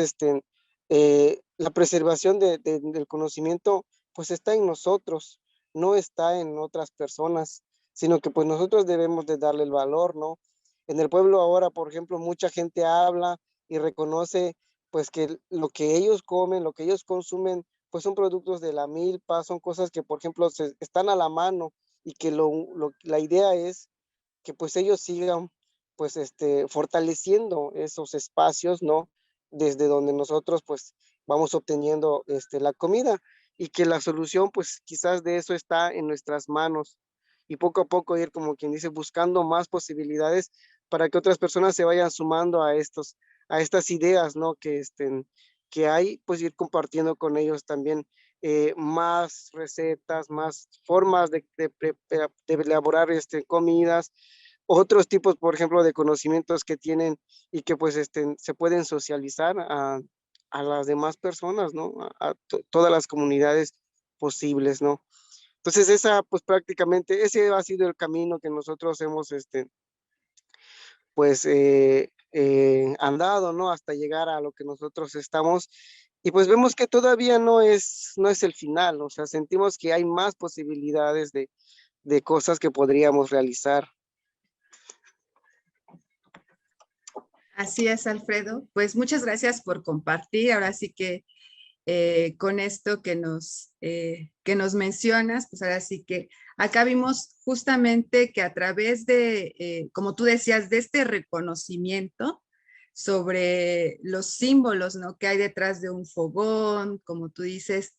la preservación del conocimiento, pues está en nosotros. no está en otras personas, sino que pues nosotros debemos de darle el valor, ¿no? En el pueblo ahora, por ejemplo, mucha gente habla y reconoce pues que lo que ellos comen, lo que ellos consumen, pues son productos de la milpa, son cosas que, por ejemplo, están a la mano y que la idea es que pues ellos sigan pues fortaleciendo esos espacios, ¿no? Desde donde nosotros pues vamos obteniendo la comida y que la solución pues quizás de eso está en nuestras manos y poco a poco ir como quien dice buscando más posibilidades para que otras personas se vayan sumando a estas ideas, ¿no? Que hay, pues ir compartiendo con ellos también más recetas, más formas de elaborar comidas, otros tipos, por ejemplo, de conocimientos que tienen y que pues se pueden socializar a las demás personas, ¿no? A todas las comunidades posibles, ¿no? Entonces pues prácticamente ese ha sido el camino que nosotros hemos pues andado, ¿no? Hasta llegar a lo que nosotros estamos. Y pues vemos que todavía no es el final, o sea, sentimos que hay más posibilidades de cosas que podríamos realizar. Así es, Alfredo. Pues muchas gracias por compartir. Ahora sí que con esto que nos mencionas, pues ahora sí que acá vimos justamente que a través de, como tú decías, de este reconocimiento sobre los símbolos, ¿no? Que hay detrás de un fogón, como tú dices,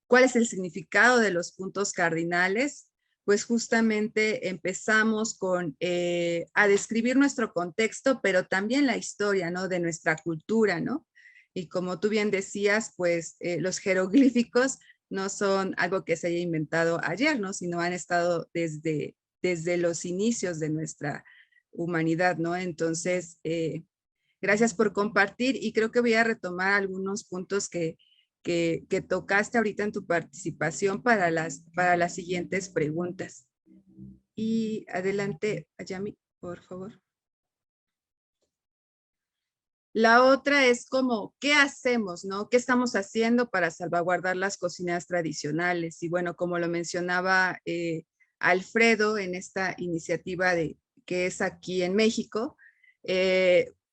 cuál es el significado de los puntos cardinales, pues justamente empezamos a describir nuestro contexto, pero también la historia, ¿no? De nuestra cultura, ¿no? Y como tú bien decías, pues los jeroglíficos no son algo que se haya inventado ayer, ¿no? Sino han estado desde los inicios de nuestra humanidad, ¿no? Entonces, gracias por compartir y creo que voy a retomar algunos puntos que tocaste ahorita en tu participación para las siguientes preguntas. Y adelante, Ayami, por favor. La otra es como, ¿qué hacemos, no? ¿Qué estamos haciendo para salvaguardar las cocinas tradicionales? Y bueno, como lo mencionaba Alfredo en esta iniciativa que es aquí en México,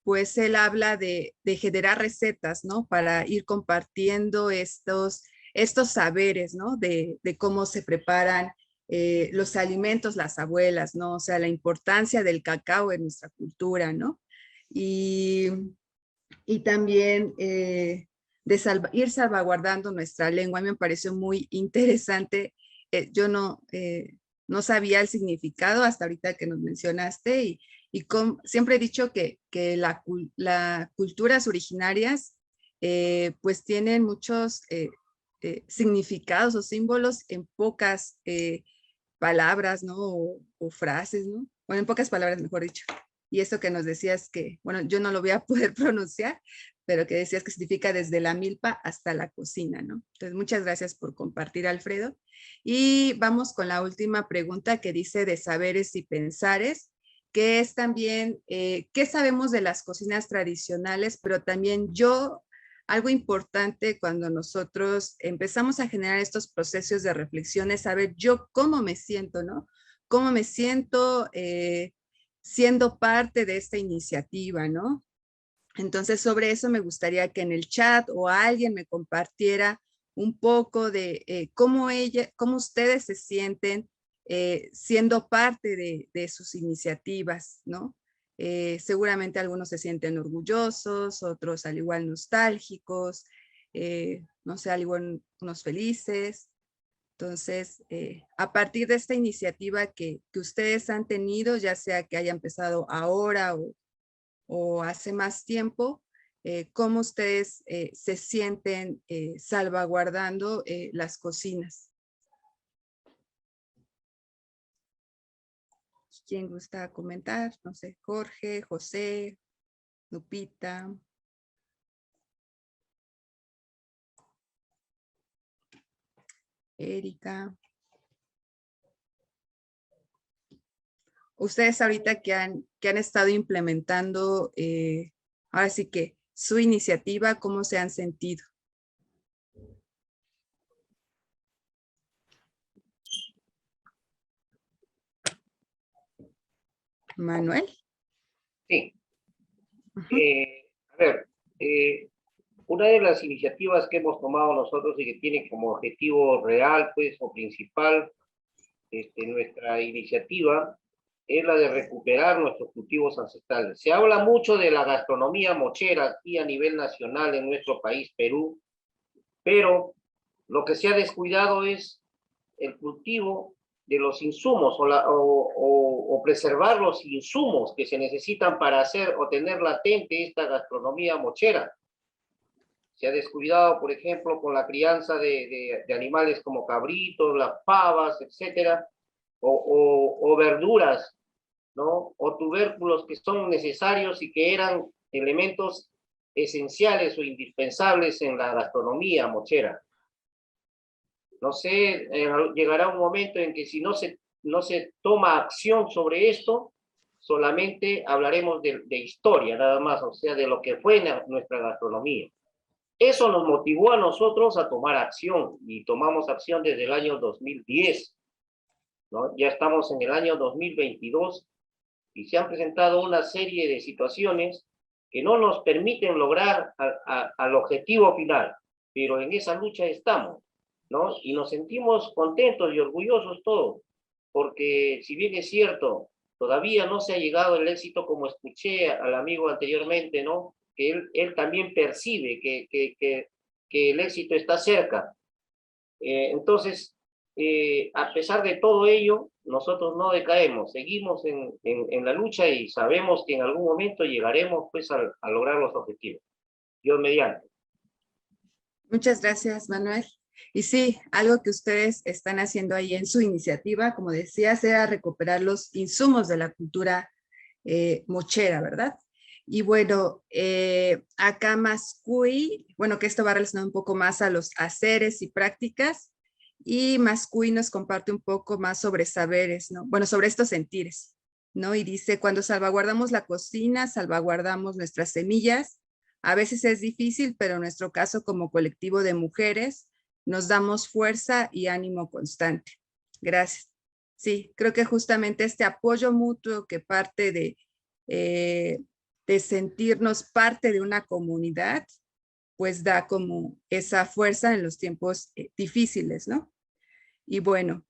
pues él habla de generar recetas, ¿no? Para ir compartiendo estos saberes, ¿no? De cómo se preparan los alimentos, las abuelas, ¿no? O sea, la importancia del cacao en nuestra cultura, ¿no? Y también ir salvaguardando nuestra lengua. A mí me pareció muy interesante. Yo no sabía el significado hasta ahorita que nos mencionaste y siempre he dicho que las culturas originarias pues tienen muchos significados o símbolos en pocas palabras, ¿no? O frases, ¿no? Bueno, en pocas palabras, mejor dicho. Y esto que nos decías que, bueno, yo no lo voy a poder pronunciar, pero que decías que significa desde la milpa hasta la cocina, ¿no? Entonces, muchas gracias por compartir, Alfredo. Y vamos con la última pregunta que dice de saberes y pensares, que es también, ¿qué sabemos de las cocinas tradicionales? Pero también algo importante cuando nosotros empezamos a generar estos procesos de reflexión es saber yo cómo me siento, ¿no? ¿Cómo me siento siendo parte de esta iniciativa, ¿no? Entonces, sobre eso me gustaría que en el chat o alguien me compartiera un poco de cómo ustedes se sienten siendo parte de sus iniciativas, ¿no? Seguramente algunos se sienten orgullosos, otros al igual nostálgicos, no sé, al igual unos felices. Entonces, a partir de esta iniciativa que ustedes han tenido, ya sea que haya empezado ahora o hace más tiempo, ¿cómo ustedes se sienten salvaguardando las cocinas? ¿Quién gusta comentar? No sé, Jorge, José, Lupita. Erika. Ustedes ahorita que han estado implementando, ahora sí que su iniciativa, ¿cómo se han sentido? Manuel. Sí. A ver, una de las iniciativas que hemos tomado nosotros y que tiene como objetivo real, pues, o principal, nuestra iniciativa, es la de recuperar nuestros cultivos ancestrales. Se habla mucho de la gastronomía mochera aquí a nivel nacional en nuestro país, Perú, pero lo que se ha descuidado es el cultivo de los insumos o preservar los insumos que se necesitan para hacer o tener latente esta gastronomía mochera. Se ha descuidado, por ejemplo, con la crianza de animales como cabritos, las pavas, etcétera, o verduras, ¿no? O tubérculos que son necesarios y que eran elementos esenciales o indispensables en la gastronomía mochera. No sé, llegará un momento en que si no se toma acción sobre esto, solamente hablaremos de historia nada más, o sea, de lo que fue nuestra gastronomía. Eso nos motivó a nosotros a tomar acción, y tomamos acción desde el año 2010, ¿no? Ya estamos en el año 2022 y se han presentado una serie de situaciones que no nos permiten lograr al objetivo final, pero en esa lucha estamos, ¿no? Y nos sentimos contentos y orgullosos todos, porque si bien es cierto, todavía no se ha llegado el éxito, como escuché al amigo anteriormente, ¿no? Que él también percibe que el éxito está cerca. Entonces, a pesar de todo ello, nosotros no decaemos, seguimos en la lucha y sabemos que en algún momento llegaremos, pues, a lograr los objetivos. Dios mediante. Muchas gracias, Manuel. Y sí, algo que ustedes están haciendo ahí en su iniciativa, como decías, era recuperar los insumos de la cultura mochera, ¿verdad? Y bueno, acá Mascuy, bueno, que esto va relacionado un poco más a los haceres y prácticas, y Mascuy nos comparte un poco más sobre saberes, ¿no? Bueno, sobre estos sentires, ¿no? Y dice, cuando salvaguardamos la cocina, salvaguardamos nuestras semillas. A veces es difícil, pero en nuestro caso como colectivo de mujeres, nos damos fuerza y ánimo constante. Gracias. Sí, creo que justamente este apoyo mutuo que parte de sentirnos parte de una comunidad, pues da como esa fuerza en los tiempos difíciles, ¿no? Y bueno,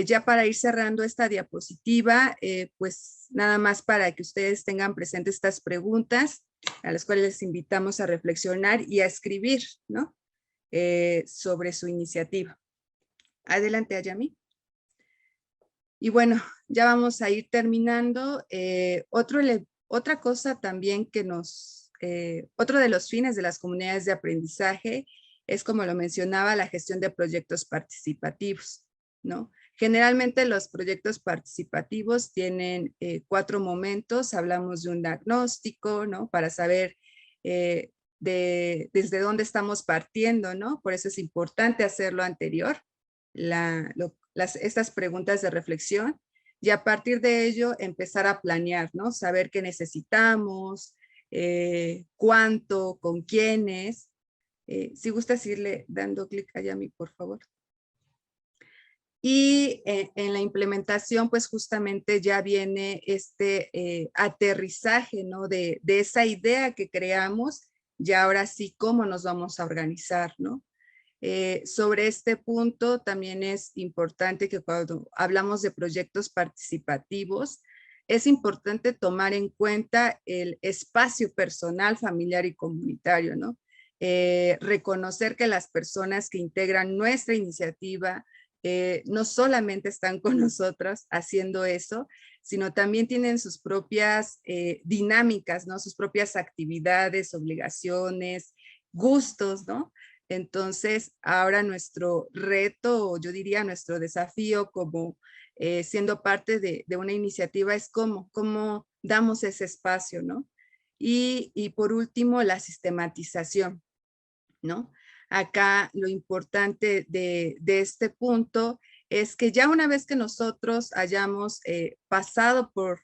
ya para ir cerrando esta diapositiva, pues nada más para que ustedes tengan presentes estas preguntas, a las cuales les invitamos a reflexionar y a escribir, ¿no? Sobre su iniciativa. Adelante, Ayami. Y bueno, ya vamos a ir terminando. Otra cosa también que otro de los fines de las comunidades de aprendizaje es, como lo mencionaba, la gestión de proyectos participativos, ¿no? Generalmente los proyectos participativos tienen 4 momentos. Hablamos de un diagnóstico, ¿no? Para saber desde dónde estamos partiendo, ¿no? Por eso es importante hacer lo anterior, estas preguntas de reflexión, y a partir de ello empezar a planear, ¿no? Saber qué necesitamos, cuánto, con quiénes. Si gustas irle dando clic a Yami, por favor. Y en la implementación, pues justamente ya viene este aterrizaje, ¿no? De esa idea que creamos, y ahora sí, cómo nos vamos a organizar, ¿no? Sobre este punto también es importante que cuando hablamos de proyectos participativos, es importante tomar en cuenta el espacio personal, familiar y comunitario, ¿no? Reconocer que las personas que integran nuestra iniciativa no solamente están con nosotros haciendo eso, sino también tienen sus propias dinámicas, ¿no? Sus propias actividades, obligaciones, gustos, ¿no? Entonces, ahora nuestro reto, yo diría nuestro desafío como siendo parte de una iniciativa es cómo damos ese espacio, ¿no? Y por último, la sistematización, ¿no? Acá lo importante de este punto es que ya una vez que nosotros hayamos pasado por,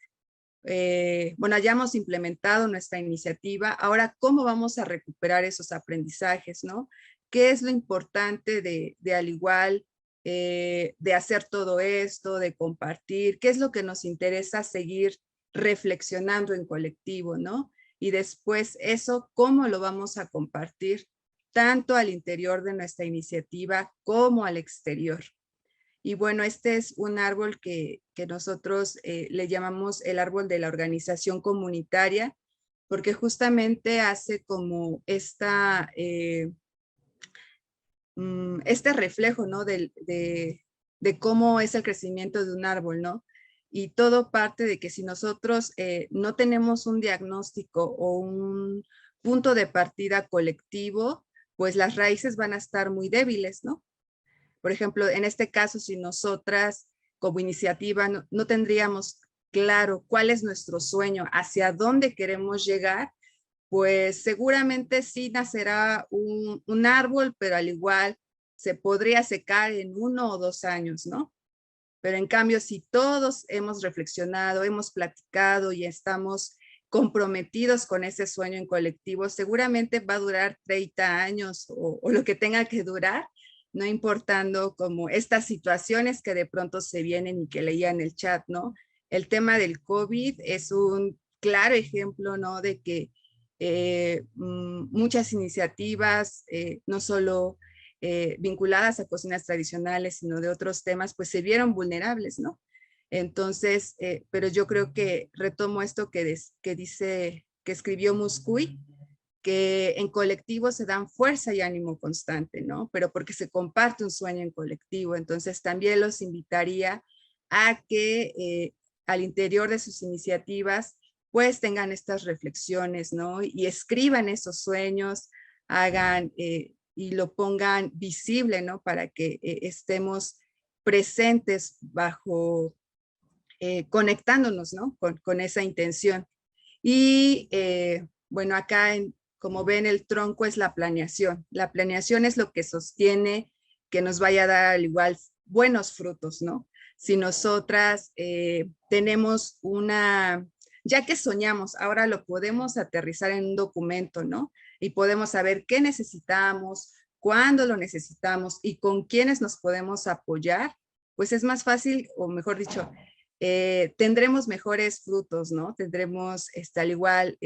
bueno, hayamos implementado nuestra iniciativa, ahora cómo vamos a recuperar esos aprendizajes, ¿no? ¿Qué es lo importante de al igual de hacer todo esto, de compartir? ¿Qué es lo que nos interesa seguir reflexionando en colectivo, ¿no? Y después eso, ¿cómo lo vamos a compartir? Tanto al interior de nuestra iniciativa como al exterior. Y bueno, este es un árbol que nosotros le llamamos el árbol de la organización comunitaria, porque justamente hace como este reflejo, ¿no? De cómo es el crecimiento de un árbol, ¿no? Y todo parte de que si nosotros no tenemos un diagnóstico o un punto de partida colectivo, pues las raíces van a estar muy débiles, ¿no? Por ejemplo, en este caso, si nosotras como iniciativa no tendríamos claro cuál es nuestro sueño, hacia dónde queremos llegar, pues seguramente sí nacerá un árbol, pero al igual se podría secar en 1 o 2 años, ¿no? Pero en cambio, si todos hemos reflexionado, hemos platicado y estamos comprometidos con ese sueño en colectivo, seguramente va a durar 30 años o lo que tenga que durar, no importando como estas situaciones que de pronto se vienen y que leía en el chat, ¿no? El tema del COVID es un claro ejemplo, ¿no? De que muchas iniciativas, no solo vinculadas a cocinas tradicionales, sino de otros temas, pues se vieron vulnerables, ¿no? Entonces, pero yo creo que retomo esto que escribió Muscuy, que en colectivo se dan fuerza y ánimo constante, ¿no? Pero porque se comparte un sueño en colectivo. Entonces también los invitaría a que al interior de sus iniciativas pues tengan estas reflexiones, ¿no? Y escriban esos sueños, hagan y lo pongan visible, ¿no? Para que estemos presentes bajo, conectándonos, ¿no? Con esa intención. Y bueno, acá como ven, el tronco es la planeación. La planeación es lo que sostiene que nos vaya a dar al igual buenos frutos, ¿no? Si nosotras tenemos ya que soñamos, ahora lo podemos aterrizar en un documento, ¿no? Y podemos saber qué necesitamos, cuándo lo necesitamos y con quiénes nos podemos apoyar, pues es más fácil, o mejor dicho, tendremos mejores frutos, ¿no? Tendremos al igual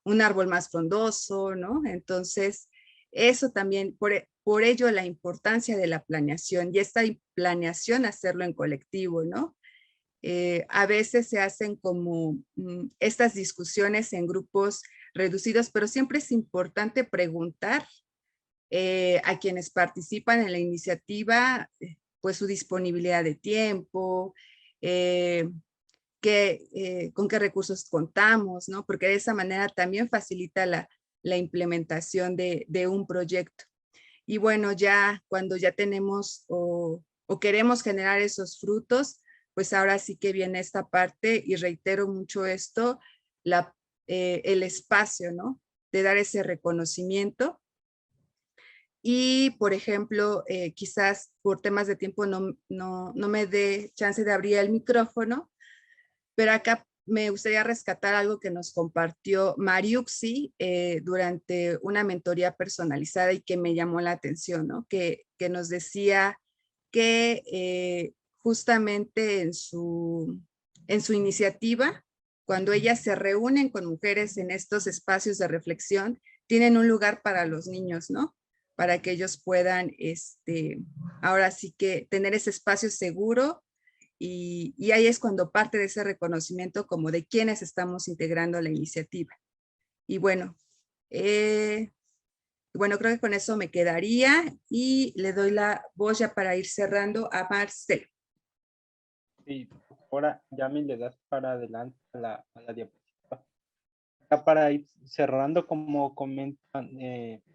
un árbol más frondoso, ¿no? Entonces, eso también, por ello la importancia de la planeación y esta planeación hacerlo en colectivo, ¿no? A veces se hacen como estas discusiones en grupos reducidos, pero siempre es importante preguntar a quienes participan en la iniciativa, pues su disponibilidad de tiempo, con qué recursos contamos, ¿no? Porque de esa manera también facilita la implementación de un proyecto. Y bueno, ya cuando ya tenemos o queremos generar esos frutos, pues ahora sí que viene esta parte y reitero mucho esto, el espacio, ¿no? De dar ese reconocimiento. Y, por ejemplo, quizás por temas de tiempo no me dé chance de abrir el micrófono, pero acá me gustaría rescatar algo que nos compartió Mariuxi durante una mentoría personalizada y que me llamó la atención, ¿no? Que nos decía que justamente en su iniciativa, cuando ellas se reúnen con mujeres en estos espacios de reflexión, tienen un lugar para los niños, ¿no? Para que ellos puedan, ahora sí que tener ese espacio seguro y ahí es cuando parte de ese reconocimiento como de quiénes estamos integrando la iniciativa. Y bueno, creo que con eso me quedaría y le doy la voz ya para ir cerrando a Marcelo. Sí, ahora Yami le das para adelante a la diapositiva. Ya para ir cerrando, como comenta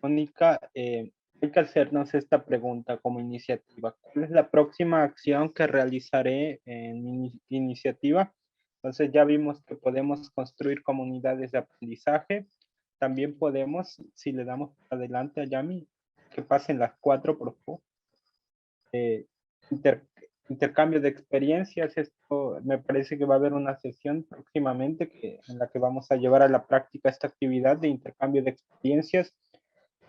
Mónica, hay que hacernos esta pregunta como iniciativa. ¿Cuál es la próxima acción que realizaré en mi iniciativa? Entonces ya vimos que podemos construir comunidades de aprendizaje. También podemos, si le damos para adelante a Yami, que pasen las 4, por favor. Intercambio de experiencias. Esto me parece que va a haber una sesión próximamente en la que vamos a llevar a la práctica esta actividad de intercambio de experiencias.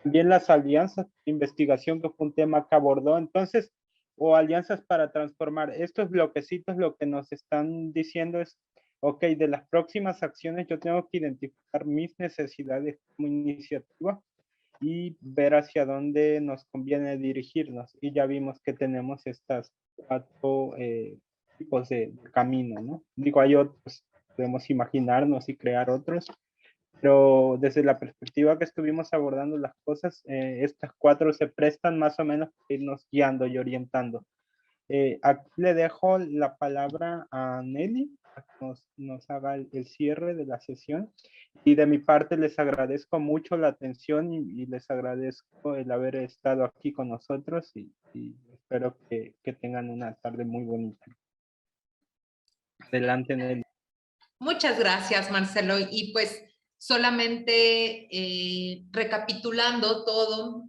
También las alianzas de investigación, que fue un tema que abordó. Entonces, o alianzas para transformar. Estos bloquecitos lo que nos están diciendo es ok, de las próximas acciones yo tengo que identificar mis necesidades como iniciativa y ver hacia dónde nos conviene dirigirnos. Y ya vimos que tenemos estas 4 tipos de camino, ¿no? Digo, hay otros, podemos imaginarnos y crear otros, pero desde la perspectiva que estuvimos abordando las cosas, estas 4 se prestan más o menos para irnos guiando y orientando. Aquí le dejo la palabra a Nelly, para que nos haga el cierre de la sesión. Y de mi parte les agradezco mucho la atención y les agradezco el haber estado aquí con nosotros y espero que tengan una tarde muy bonita. Adelante, Nelly. Muchas gracias, Marcelo. Y pues solamente recapitulando todo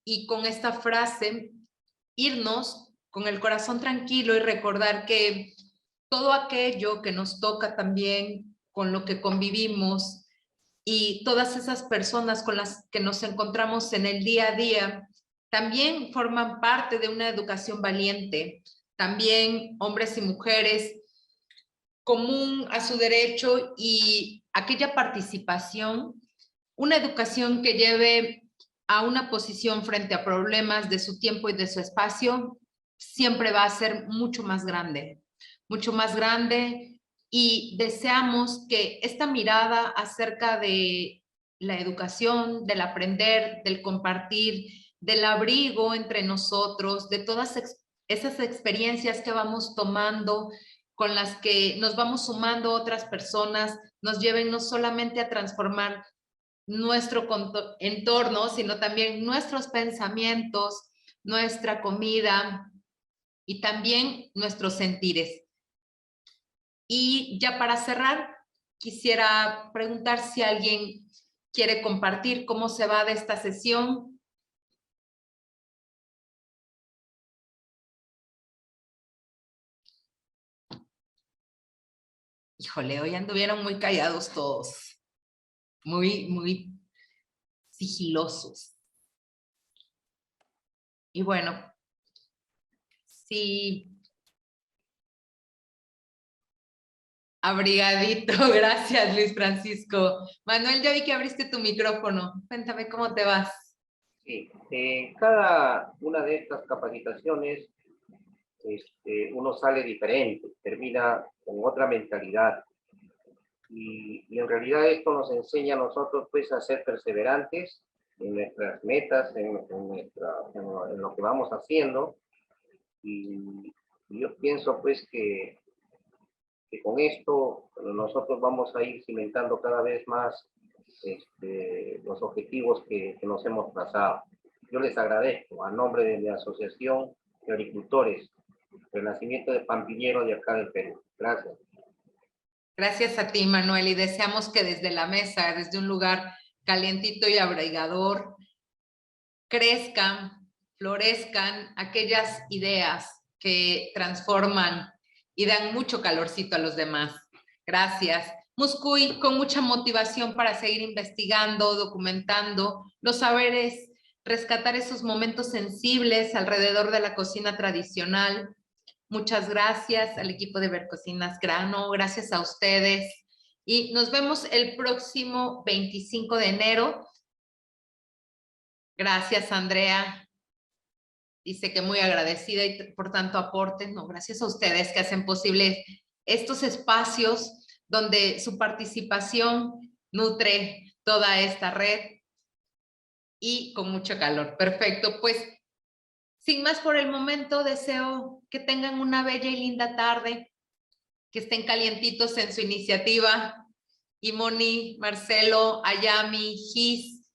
y con esta frase, irnos con el corazón tranquilo y recordar que todo aquello que nos toca también, con lo que convivimos y todas esas personas con las que nos encontramos en el día a día, también forman parte de una educación valiente. También hombres y mujeres común a su derecho y aquella participación, una educación que lleve a una posición frente a problemas de su tiempo y de su espacio, siempre va a ser mucho más grande y deseamos que esta mirada acerca de la educación, del aprender, del compartir, del abrigo entre nosotros, de todas esas experiencias que vamos tomando, con las que nos vamos sumando otras personas, nos lleven no solamente a transformar nuestro entorno, sino también nuestros pensamientos, nuestra comida y también nuestros sentires. Y ya para cerrar, quisiera preguntar si alguien quiere compartir cómo se va de esta sesión. Híjole, hoy anduvieron muy callados todos, muy sigilosos. Y bueno, sí, abrigadito, gracias Luis Francisco. Manuel, ya vi que abriste tu micrófono, cuéntame cómo te vas. Sí, cada una de estas capacitaciones uno sale diferente, termina con otra mentalidad. Y en realidad esto nos enseña a nosotros pues a ser perseverantes en nuestras metas, en lo que vamos haciendo. Y yo pienso pues que con esto nosotros vamos a ir cimentando cada vez más los objetivos que nos hemos trazado. Yo les agradezco a nombre de la Asociación de Agricultores del Nacimiento de Pampillero de acá del Perú. Gracias. Gracias a ti, Manuel, y deseamos que desde la mesa, desde un lugar calientito y abrigador, crezcan, florezcan aquellas ideas que transforman y dan mucho calorcito a los demás. Gracias. Muscuy, con mucha motivación para seguir investigando, documentando los saberes, rescatar esos momentos sensibles alrededor de la cocina tradicional. Muchas gracias al equipo de Ver Cocinas Grano, gracias a ustedes. Y nos vemos el próximo 25 de enero. Gracias, Andrea. Dice que muy agradecida y por tanto aporte. No, gracias a ustedes que hacen posible estos espacios donde su participación nutre toda esta red y con mucho calor. Perfecto, pues sin más por el momento, deseo que tengan una bella y linda tarde, que estén calientitos en su iniciativa. Y Moni, Marcelo, Ayami, Gis,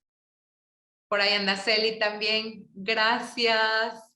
por ahí anda Celi también. Gracias.